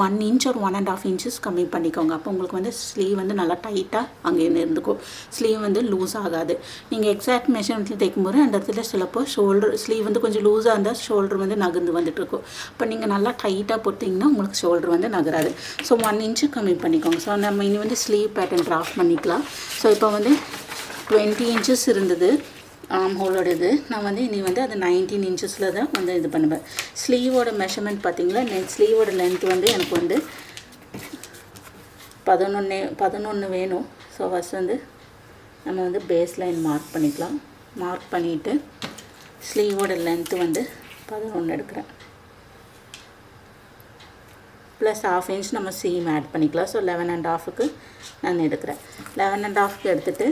1 இன்ச் ஒரு 1.5 இன்ச்சஸ் கம்மி பண்ணிக்கோங்க. அப்போ உங்களுக்கு வந்து ஸ்லீவ் வந்து நல்லா டைட்டாக அங்கே இருந்துக்கும், ஸ்லீவ் வந்து லூஸ் ஆகாது. நீங்கள் எக்ஸாக்ட் மெஷர்மெண்ட்டில் தைக்கும்போது அந்த இடத்துல சிலப்போ ஷோல்டர் ஸ்லீவ் வந்து கொஞ்சம் லூஸாக இருந்தால் ஷோல்டர் வந்து நகர்ந்து வந்துட்டுருக்கும். இப்போ நீங்கள் நல்லா டைட்டாக போட்டிங்கன்னா உங்களுக்கு ஷோல்டர் வந்து நகராது. ஸோ 1 இன்ச்சு கம்மி பண்ணிக்கோங்க. ஸோ நம்ம இனி வந்து ஸ்லீவ் பேட்டர்ன் ட்ராஃப்ட் பண்ணிக்கலாம். ஸோ இப்போ வந்து 20 இன்ச்சஸ் இருந்தது ஆம் ஹோலோட இது. நான் வந்து இனி வந்து அது 19 இன்ச்சஸில் தான் வந்து இது பண்ணுவேன். ஸ்லீவோட மெஷர்மெண்ட் பார்த்தீங்களா, ஸ்லீவோட லென்த் வந்து எனக்கு வந்து 11 வேணும். ஸோ ஃபஸ்ட் வந்து நம்ம வந்து பேஸ் லைன் மார்க் பண்ணிக்கலாம். மார்க் பண்ணிவிட்டு ஸ்லீவோட லென்த்து வந்து 11 எடுக்கிறேன். ப்ளஸ் 1/2 இன்ச் நம்ம சீம் ஆட் பண்ணிக்கலாம். ஸோ 11.5க்கு நான் எடுக்கிறேன். 11.5க்கு எடுத்துகிட்டு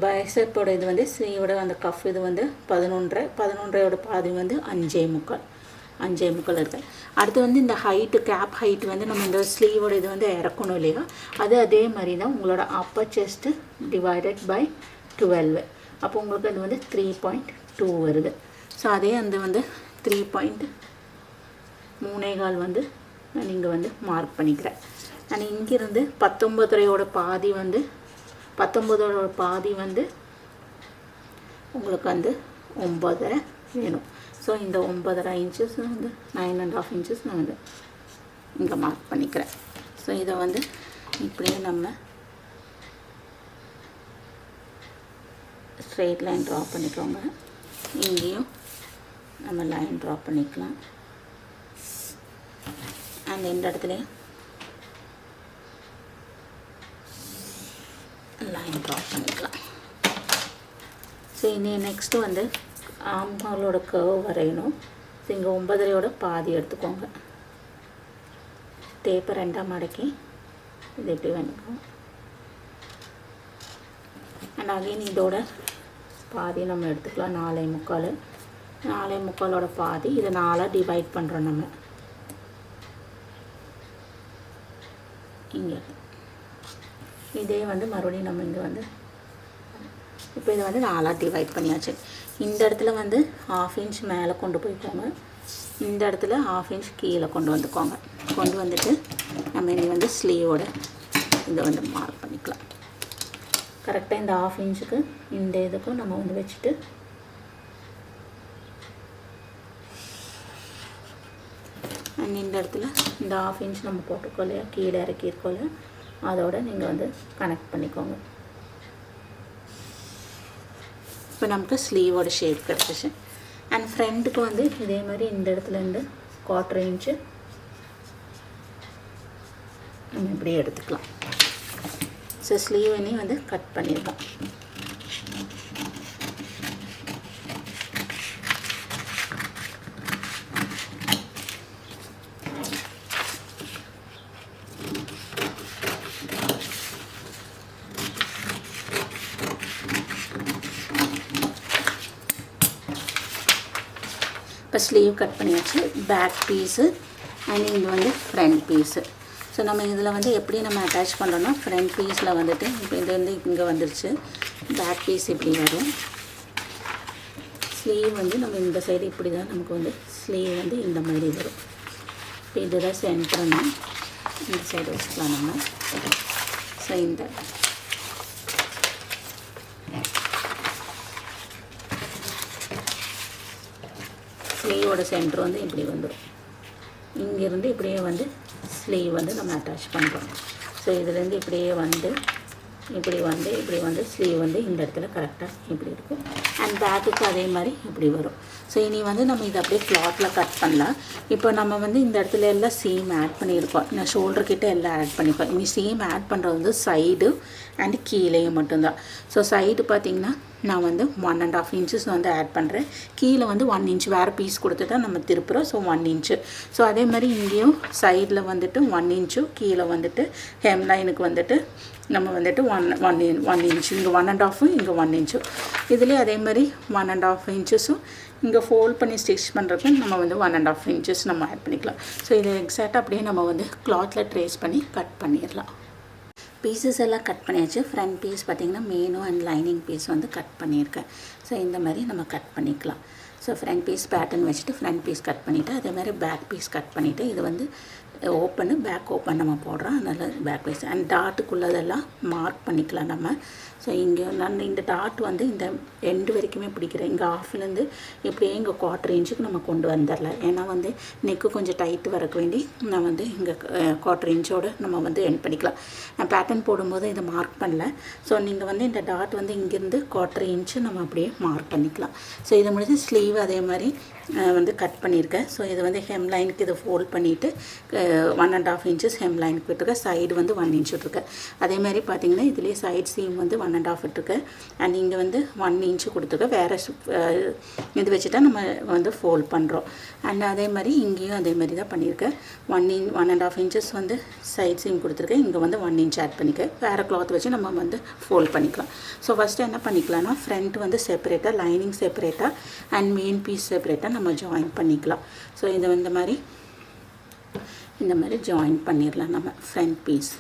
பைசப்போட இது வந்து ஸ்லீவோட அந்த கஃப் இது வந்து 11.5 பாதி வந்து 5.25 இருக்குது. அடுத்து வந்து இந்த ஹைட்டு கேப் ஹைட்டு வந்து நம்ம இந்த ஸ்லீவோட இது வந்து இறக்கணும் இல்லையா, அது அதே மாதிரி தான் உங்களோட அப்பர் செஸ்ட்டு டிவைடட் பை 12. அப்போ உங்களுக்கு அது வந்து 3.2 வருது. ஸோ அதே அந்த வந்து 3.3 வந்து நான் இங்கே வந்து மார்க் பண்ணிக்கிறேன். நான் இங்கேருந்து 19.5 பாதி வந்து 19 பாதி வந்து உங்களுக்கு வந்து 9.5 வேணும். ஸோ இந்த 9.5 இன்ச்சஸ் வந்து 9.5 இன்ச்சஸ் நான் வந்து இங்கே மார்க் பண்ணிக்கிறேன். ஸோ இதை வந்து இப்படியே நம்ம ஸ்ட்ரெயிட் லைன் ட்ரா பண்ணிக்கோங்க. இங்கேயும் நம்ம லைன் ட்ரா பண்ணிக்கலாம். அண்ட் இந்த இடத்துலையும் லைன் ட்ரா பண்ணிக்கலாம். ஸோ இனி நெக்ஸ்ட்டு வந்து ஆம்ஹோலோட கர்வ் வரையணும். ஸோ இங்கே 9.5 பாதி எடுத்துக்கோங்க. டேப்பை 2ஆக மடக்கி இது எப்படி வேணும். அண்ட் அகைன் இதோட பாதி நம்ம எடுத்துக்கலாம். 4.25 பாதி இதை 4ஆக டிவைட் பண்ணுறோம் நம்ம இங்கே. இதே வந்து மறுபடியும் நம்ம இங்கே வந்து இப்போ இதை வந்து 4ஆக டிவைட் பண்ணியாச்சு. இந்த இடத்துல வந்து 1/2 இன்ச் மேலே கொண்டு போய்க்கோங்க, இந்த இடத்துல 1/2 இன்ச் கீழே கொண்டு வந்துக்கோங்க. கொண்டு வந்துட்டு நம்ம இனி வந்து ஸ்லீவோட இதை வந்து மார்க் பண்ணிக்கலாம். கரெக்டாக இந்த 1/2 இன்ச்சுக்கு இந்த இதுக்கும் நம்ம வந்து வச்சுட்டு அண்ட் இந்த இடத்துல இந்த 1/2 இன்ச் நம்ம போட்டுக்கோ இல்லையா, கீழே இறக்கியிருக்கோம் இல்லையா, அதோட நீங்கள் வந்து கனெக்ட் பண்ணிக்கோங்க. இப்போ நமக்கு ஸ்லீவோட ஷேப் கிடச்சிச்சு. அண்ட் ஃப்ரண்ட்டுக்கு வந்து இதே மாதிரி இந்த இடத்துலேருந்து 1/4 இன்ச்சு நம்ம இப்படியே எடுத்துக்கலாம். ஸோ ஸ்லீவையும் வந்து கட் பண்ணிடலாம். இப்போ ஸ்லீவ் கட் பண்ணியாச்சு. பேக் பீஸு அண்ட் இங்கே வந்து ஃப்ரண்ட் பீஸு. ஸோ நம்ம இதில் வந்து எப்படி நம்ம அட்டாச் பண்ணுறோன்னா, ஃப்ரண்ட் பீஸில் வந்துட்டு இப்போ இது வந்து இங்கே வந்துருச்சு, பேக் பீஸ் இப்படி வரும். ஸ்லீவ் வந்து நம்ம இந்த சைடு இப்படி தான் நமக்கு வந்து ஸ்லீவ் வந்து இந்த மாதிரி வரும். இப்போ இதுதான் சென்டர்னா இந்த சைடு வச்சுக்கலாம் நம்ம. ஸோ இந்த ஸ்லீவோட சென்டர் வந்து இப்படி வந்துடும். இங்கேருந்து இப்படியே வந்து ஸ்லீவ் வந்து நம்ம அட்டாச் பண்ணுறோம். ஸோ இதுலேருந்து இப்படியே வந்து இப்படி வந்து ஸ்லீவ் வந்து இந்த இடத்துல கரெக்டாக இப்படி இருக்கும். அண்ட் பேக்குக்கு அதே மாதிரி இப்படி வரும். ஸோ இனி வந்து நம்ம இதை அப்படியே கிளாத்தில் கட் பண்ணலாம். இப்போ நம்ம வந்து இந்த இடத்துல எல்லாம் சீம் ஆட் பண்ணியிருக்கோம், நான் ஷோல்டர்கிட்ட எல்லாம் ஆட் பண்ணியிருக்கோம். இனி சீம் ஆட் பண்ணுறது வந்து சைடு அண்டு கீழேயும் மட்டும்தான். ஸோ சைடு பார்த்திங்கன்னா நான் வந்து 1.5 இன்ச்சஸ் வந்து ஆட் பண்ணுறேன். கீழே வந்து 1 இன்ச் வேறு பீஸ் கொடுத்துட்டா நம்ம திருப்புறோம். So 1 inch. ஸோ அதே மாதிரி இங்கேயும் சைடில் வந்துட்டு 1 இன்ச்சும் கீழே வந்துட்டு ஹெம் லைனுக்கு வந்துட்டு நம்ம வந்துட்டு 1 இன்ச்சு, இங்கே 1.5, இங்கே 1 இன்ச்சு. இதுலேயே அதே மாதிரி 1.5 இன்ச்சஸும் இங்கே ஃபோல்ட் பண்ணி ஸ்டிச் பண்ணுறதுக்கு நம்ம வந்து 1.5 இன்ச்சஸ் நம்ம ஆட் பண்ணிக்கலாம். ஸோ இது எக்ஸாக்டாக அப்படியே நம்ம வந்து கிளாத்தில் ட்ரேஸ் பண்ணி கட் பண்ணிடலாம். பீசஸ் எல்லாம் கட் பண்ணியாச்சு. ஃப்ரண்ட் பீஸ் பார்த்திங்கன்னா மெயினும் அண்ட் லைனிங் பீஸ் வந்து கட் பண்ணியிருக்கேன். ஸோ இந்த மாதிரி நம்ம கட் பண்ணிக்கலாம். ஸோ ஃப்ரண்ட் பீஸ் பேட்டர்ன் வச்சுட்டு ஃப்ரண்ட் பீஸ் கட் பண்ணிவிட்டு அதே மாதிரி பேக் பீஸ் கட் பண்ணிவிட்டு இது வந்து ஓப்பனு பேக் ஓப்பன் நம்ம போடுறோம். அதனால் பேக் பீஸ் அண்ட் டாட்டுக்குள்ளதெல்லாம் மார்க் பண்ணிக்கலாம் நம்ம. ஸோ இங்கே நான் இந்த டாட் வந்து இந்த எண்டு வரைக்குமே பிடிக்கிறேன். இங்கே ஆஃப்லேருந்து இப்படியே இங்கே 1/4 இன்ச்சுக்கு நம்ம கொண்டு வந்துடலாம். ஏன்னா வந்து நெக்கு கொஞ்சம் டைட்டு வரக்க வேண்டி நான் வந்து இங்கே 1/4 இன்ச்சோடு நம்ம வந்து எண்ட் பண்ணிக்கலாம். நான் பேட்டர்ன் போடும்போது இதை மார்க் பண்ணல. ஸோ நீங்கள் வந்து இந்த டாட் வந்து இங்கேருந்து 1/4 இன்ச்சு நம்ம அப்படியே மார்க் பண்ணிக்கலாம். ஸோ இதை முடிஞ்சு ஸ்லீவ் அதே மாதிரி வந்து கட் பண்ணியிருக்கேன். ஸோ இது வந்து ஹெம் லைனுக்கு இதை ஃபோல்ட் பண்ணிவிட்டு 1.5 இன்ச்சஸ் ஹெம் லைனுக்கு விட்டுருக்கேன். சைடு வந்து 1 இன்ச் விட்டுருக்கேன். அதே மாதிரி பார்த்திங்கன்னா இதுலேயே சைட் சீம் வந்து 1.5 விட்டுருக்கேன். அண்ட் இங்கே வந்து 1 இன்ச்சு கொடுத்துருக்கேன். வேறு இது வச்சுட்டா நம்ம வந்து ஃபோல்ட் பண்ணுறோம். அண்ட் அதே மாதிரி இங்கேயும் அதே மாதிரி தான் பண்ணியிருக்கேன். 1.5 இன்ச்சஸ் வந்து சைட் சீம் கொடுத்துருக்கேன். இங்கே வந்து 1 இன்ச் ஆட் பண்ணிக்க. வேறு கிளாத் வச்சு நம்ம வந்து ஃபோல்ட் பண்ணிக்கலாம். ஸோ ஃபஸ்ட்டு என்ன பண்ணிக்கலாம்னா ஃப்ரண்ட் வந்து செப்பரேட்டாக, லைனிங் செப்பரேட்டாக அண்ட் மெயின் பீஸ் செப்பரேட்டாக நம்ம ஜாயின் பண்ணிக்கலாம். ஸோ இதை இந்த மாதிரி ஜாயின் பண்ணிடலாம். நம்ம ஃப்ரண்ட் பீஸ்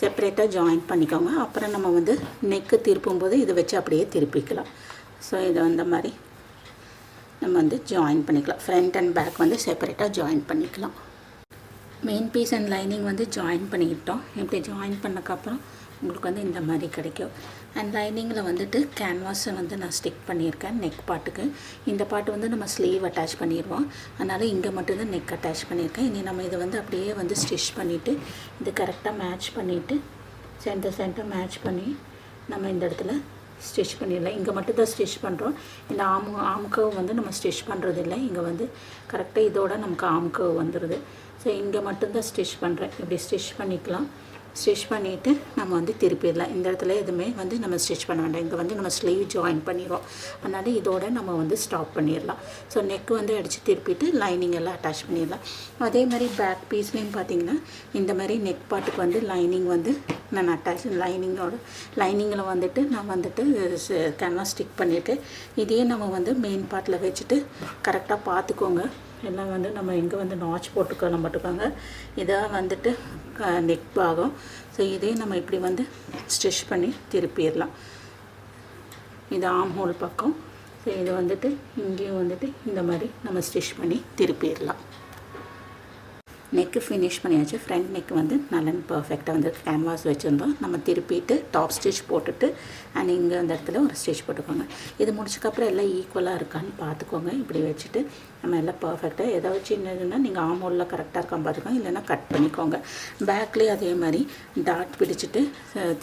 செப்பரேட்டாக ஜாயின் பண்ணிக்கோங்க. அப்புறம் நம்ம வந்து நெக்கு திருப்பும்போது இதை வச்சு அப்படியே திருப்பிக்கலாம். ஸோ இதை இந்த மாதிரி நம்ம வந்து ஜாயின் பண்ணிக்கலாம். ஃப்ரண்ட் அண்ட் பேக் வந்து செப்பரேட்டாக ஜாயின் பண்ணிக்கலாம். மெயின் பீஸ் அண்ட் லைனிங் வந்து ஜாயின் பண்ணிக்கிட்டோம். இப்படி ஜாயின் பண்ணக்கப்புறம் உங்களுக்கு வந்து இந்த மாதிரி கிடைக்கும். அண்ட் லைனிங்கில் வந்துட்டு கேன்வாஸை வந்து நான் ஸ்டிக் பண்ணியிருக்கேன் நெக் பாட்டுக்கு. இந்த பாட்டு வந்து நம்ம ஸ்லீவ் அட்டாச் பண்ணிடுவோம். அதனால் இங்கே மட்டும்தான் நெக் அட்டாச் பண்ணியிருக்கேன். இனி நம்ம இதை வந்து அப்படியே வந்து ஸ்டிச் பண்ணிவிட்டு இது கரெக்டாக மேட்ச் பண்ணிவிட்டு சென்டர் மேட்ச் பண்ணி நம்ம இந்த இடத்துல ஸ்டிச் பண்ணிடலாம். இங்கே மட்டும்தான் ஸ்டிச் பண்ணுறோம். இந்த ஆம்கர்வ் வந்து நம்ம ஸ்டிச் பண்ணுறது இல்லை. இங்கே வந்து கரெக்டாக இதோட நமக்கு ஆம்கர்வ் வந்துடுது. ஸோ இங்கே மட்டும்தான் ஸ்டிச் பண்ணுறேன். இப்படி ஸ்டிச் பண்ணிக்கலாம். ஸ்டிச் பண்ணிவிட்டு நம்ம வந்து திருப்பிடலாம். இந்த இடத்துல எதுவுமே வந்து நம்ம ஸ்டிச் பண்ண வேண்டாம். இங்கே வந்து நம்ம ஸ்லீவ் ஜாயின் பண்ணிடுவோம். அதனால் இதோட நம்ம வந்து ஸ்டாப் பண்ணிடலாம். ஸோ நெக் வந்து அடித்து திருப்பிட்டு லைனிங் எல்லாம் அட்டாச் பண்ணிடலாம். அதே மாதிரி பேக் பீஸ்லேயும் பார்த்திங்கன்னா இந்த மாதிரி நெக் பாட்டுக்கு வந்து லைனிங் வந்து நான் அட்டாச் லைனிங்கில் வந்துட்டு நான் வந்துட்டு கேன்வாஸ் ஸ்டிக் பண்ணியிருக்கேன். இதையே நம்ம வந்து மெயின் பார்ட்டில் வச்சுட்டு கரெக்டாக பார்த்துக்கோங்க. எல்லாம் வந்து நம்ம எங்கே வந்து நாச் போட்டுக்கலாம் மட்டுக்காங்க. இதை வந்துட்டு நெக் பாகம். ஸோ இதே நம்ம இப்படி வந்து ஸ்டிச் பண்ணி திருப்பிடலாம். இது ஆம் ஹோல் பக்கம். ஸோ இது வந்துட்டு இங்கேயும் வந்துட்டு இந்த மாதிரி நம்ம ஸ்டிச் பண்ணி திருப்பிடலாம். நெக்கு ஃபினிஷ் பண்ணியாச்சு. ஃப்ரண்ட் நெக் வந்து நல்ல பர்ஃபெக்டாக வந்து கேன்வாஸ் வச்சுருந்தோம். நம்ம திருப்பிட்டு டாப் ஸ்டிச் போட்டுட்டு அண்ட் இங்கே அந்த இடத்துல ஒரு ஸ்டிச் போட்டுக்கோங்க. இது முடிச்சக்கப்புறம் எல்லாம் ஈக்குவலாக இருக்கான்னு பார்த்துக்கோங்க. இப்படி வச்சுட்டு நம்ம எல்லாம் பர்ஃபெக்டாக ஏதாவது சின்னதுன்னா நீங்கள் ஆமோலில் கரெக்டாக இருக்கான்னு பார்த்துக்கோங்க, இல்லைன்னா கட் பண்ணிக்கோங்க. பேக்லேயும் அதே மாதிரி டாட் பிடிச்சிட்டு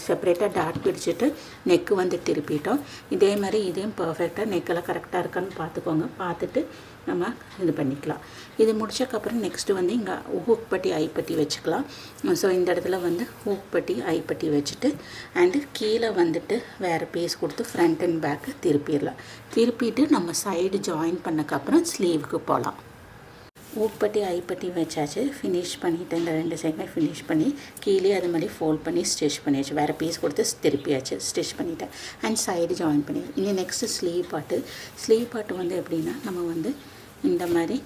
செப்பரேட்டாக டாட் பிடிச்சிட்டு நெக்கு வந்து திருப்பிட்டோம். இதே மாதிரி இதையும் பர்ஃபெக்டாக நெக்கெல்லாம் கரெக்டாக இருக்கான்னு பார்த்துக்கோங்க. பார்த்துட்டு நம்ம இது பண்ணிக்கலாம். இது முடிச்சக்கப்புறம் நெக்ஸ்ட்டு வந்து இங்கே ஹூக் பட்டி ஐப்பட்டி வச்சுக்கலாம். ஸோ இந்த இடத்துல வந்து ஹூக் பட்டி ஐப்பட்டி வச்சுட்டு அண்டு கீழே வந்துட்டு வேறு பீஸ் கொடுத்து ஃப்ரண்ட் அண்ட் பேக்கு திருப்பிடலாம். திருப்பிட்டு நம்ம சைடு ஜாயின் பண்ணக்கப்புறம் ஸ்லீவுக்கு போகலாம். ஊப்பட்டி ஐப்பட்டி வச்சாச்சு. ஃபினிஷ் பண்ணிவிட்டு இந்த 2 சைடுமே ஃபினிஷ் பண்ணி கீழே அது மாதிரி ஃபோல்ட் பண்ணி ஸ்டிச் பண்ணியாச்சு. வேறு பீஸ் கொடுத்து திருப்பியாச்சு, ஸ்டிச் பண்ணிவிட்டேன். அண்ட் சைடு ஜாயின் பண்ணி இனி நெக்ஸ்ட்டு ஸ்லீவ் பாட்டு வந்து எப்படின்னா நம்ம வந்து இந்த மாதிரி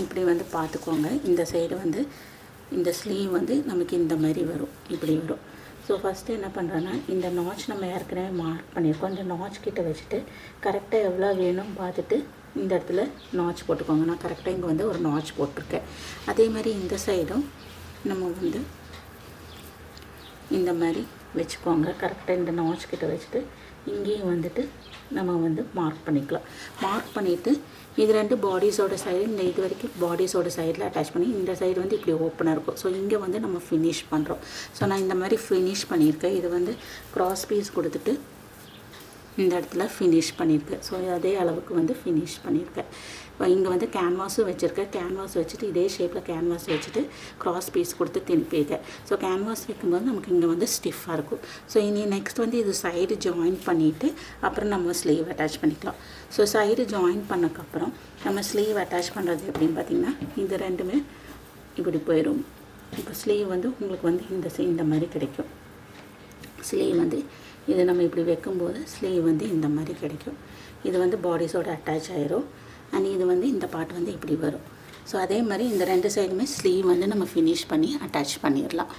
இப்படி வந்து பார்த்துக்கோங்க. இந்த சைடு வந்து இந்த ஸ்லீவ் வந்து நமக்கு இந்த மாதிரி வரும், இப்படி வரும். ஸோ ஃபஸ்ட்டு என்ன பண்ணுறேன்னா இந்த நாச் நம்ம ஏற்கனவே மார்க் பண்ணியிருக்கோம். இந்த நாச் கிட்ட வச்சுட்டு கரெக்டாக எவ்வளோ வேணும் பார்த்துட்டு இந்த இடத்துல நாச் போட்டுக்கோங்க. நான் கரெக்டாக இங்கே வந்து ஒரு நாச் போட்டிருக்கேன். அதே மாதிரி இந்த சைடும் நம்ம வந்து இந்த மாதிரி வச்சுக்கோங்க. கரெக்டாக இந்த நாச் கிட்ட வச்சுட்டு இங்கேயும் வந்துட்டு நம்ம வந்து மார்க் பண்ணிக்கலாம். மார்க் பண்ணிவிட்டு இது 2 பாடிஸோட சைடு இந்த இது வரைக்கும் பாடிஸோட சைடில் அட்டாச் பண்ணி இந்த சைடு வந்து இப்படி ஓப்பனாக இருக்கும். ஸோ இங்கே வந்து நம்ம ஃபினிஷ் பண்ணுறோம். ஸோ நான் இந்த மாதிரி ஃபினிஷ் பண்ணியிருக்கேன். இது வந்து க்ராஸ் பீஸ் கொடுத்துட்டு இந்த இடத்துல ஃபினிஷ் பண்ணியிருக்கேன். ஸோ அதே அளவுக்கு வந்து ஃபினிஷ் பண்ணியிருக்கேன். இங்கே வந்து கேன்வாஸும் வச்சுருக்கேன். கேன்வாஸ் வச்சுட்டு இதே ஷேப்பில் கேன்வாஸ் வச்சுட்டு க்ராஸ் பீஸ் கொடுத்து திருப்பியிருக்கேன். ஸோ கேன்வாஸ் வைக்கும்போது நமக்கு இங்கே வந்து ஸ்டிஃபாக இருக்கும். ஸோ இனி நெக்ஸ்ட் வந்து இது சைடு ஜாயின் பண்ணிவிட்டு அப்புறம் நம்ம ஸ்லீவ் அட்டாச் பண்ணிக்கலாம். ஸோ சைடு ஜாயின் பண்ணக்கப்புறம் நம்ம ஸ்லீவ் அட்டாச் பண்ணுறது எப்படின்னு பார்த்திங்கன்னா இது 2மே இப்படி போயிடும். இப்போ ஸ்லீவ் வந்து உங்களுக்கு வந்து இந்த மாதிரி கிடைக்கும். ஸ்லீவ் வந்து இது நம்ம இப்படி வைக்கும்போது ஸ்லீவ் வந்து இந்த மாதிரி கிடைக்கும். இது வந்து பாடிஸோட அட்டாச் ஆயிரும். அண்ட் இது வந்து இந்த பார்ட் வந்து இப்படி வரும். ஸோ அதே மாதிரி இந்த 2 சைடுமே ஸ்லீவ் வந்து நம்ம ஃபினிஷ் பண்ணி அட்டாச் பண்ணிடலாம்.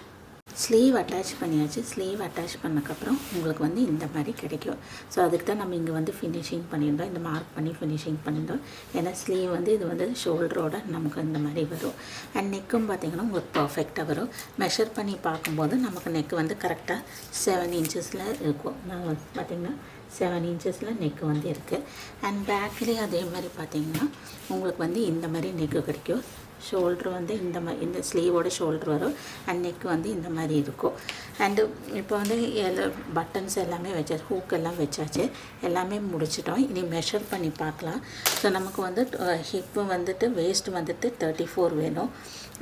ஸ்லீவ் அட்டாச் பண்ணியாச்சு. ஸ்லீவ் அட்டாச் பண்ணக்கப்புறம் உங்களுக்கு வந்து இந்த மாதிரி கிடைக்கும். ஸோ அதுக்கு தான் நம்ம இங்கே வந்து ஃபினிஷிங் பண்ணியிருந்தோம். இந்த மார்க் பண்ணி ஃபினிஷிங் பண்ணியிருந்தோம். ஏன்னா ஸ்லீவ் வந்து இது வந்து ஷோல்டரோட நமக்கு இந்த மாதிரி வரும். அண்ட் நெக்கும் பார்த்திங்கன்னா உங்களுக்கு பர்ஃபெக்டாக வரும். மெஷர் பண்ணி பார்க்கும்போது நமக்கு நெக்கு வந்து கரெக்டாக 7 இன்ச்சஸில் இருக்கும். நான் வந்து பார்த்திங்கன்னா 7 இன்ச்சஸில் நெக்கு வந்து இருக்குது. அண்ட் பேக்லேயும் அதே மாதிரி பார்த்திங்கன்னா உங்களுக்கு வந்து இந்த மாதிரி நெக்கு கிடைக்கும். ஷோல்ட்ரு வந்து இந்த ஸ்லீவோட ஷோல்ட்ரு வரும். அண்ட் நெக்கு வந்து இந்த மாதிரி இருக்கும். அண்டு இப்போ வந்து பட்டன்ஸ் எல்லாமே வச்சாச்சு, ஹூக் எல்லாம் வச்சாச்சு, எல்லாமே முடிச்சிட்டோம். இனி மெஷர் பண்ணி பார்க்கலாம். ஸோ நமக்கு வந்து ஹிப்பு வந்துட்டு வேஸ்ட் வந்துட்டு 34 வேணும்.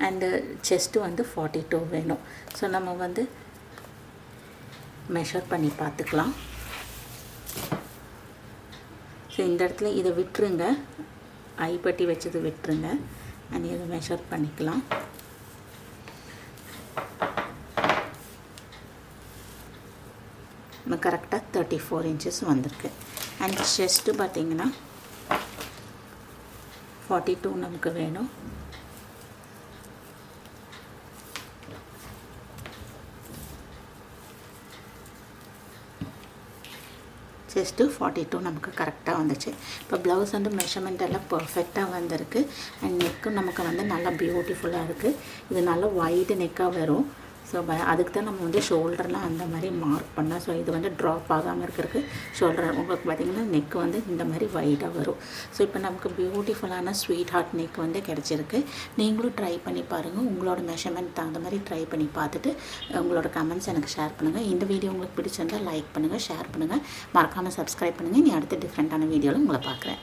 அண்டு செஸ்ட்டு வந்து 42 வேணும். ஸோ நம்ம வந்து மெஷர் பண்ணி பார்த்துக்கலாம். ஸோ இந்த இடத்துல இதை விட்டுருங்க, ஐப்பட்டி வச்சது விட்டுருங்க. அண்ட் இதை மெஷர் பண்ணிக்கலாம். நம்ம கரெக்டாக 34 இன்ச்சஸ் வந்திருக்கு. அண்ட் செஸ்ட்டு பார்த்திங்கன்னா 42 நமக்கு வேணும். செஸ்ட்டு 42 நமக்கு கரெக்டாக வந்துச்சு. இப்போ ப்ளவுஸ் வந்து மெஷர்மெண்ட் எல்லாம் பர்ஃபெக்டாக வந்திருக்கு. அண்ட் நெக்கும் நமக்கு வந்து நல்லா பியூட்டிஃபுல்லாக இருக்குது. இது நல்லா வைடு நெக்காக வரும். ஸோ அதுக்கு தான் நம்ம வந்து ஷோல்டர்லாம் அந்த மாதிரி மார்க் பண்ணோம். ஸோ இது வந்து ட்ராப் ஆகாமல் இருக்கிறதுக்கு ஷோல்டர் உங்களுக்கு பார்த்திங்கன்னா நெக்கு வந்து இந்த மாதிரி வைடாக வரும். ஸோ இப்போ நமக்கு பியூட்டிஃபுல்லான ஸ்வீட் ஹார்ட் நெக் வந்து கிடச்சிருக்கு. நீங்களும் ட்ரை பண்ணி பாருங்கள். உங்களோட மெஷர்மெண்ட் தகுந்த மாதிரி ட்ரை பண்ணி பார்த்துட்டு உங்களோட கமெண்ட்ஸ் எனக்கு ஷேர் பண்ணுங்கள். இந்த வீடியோ உங்களுக்கு பிடிச்சிருந்தால் லைக் பண்ணுங்கள், ஷேர் பண்ணுங்கள், மறக்காமல் சப்ஸ்கிரைப் பண்ணுங்கள். நீ அடுத்த டிஃப்ரெண்ட்டான வீடியோவில் உங்களை பார்க்குறேன்.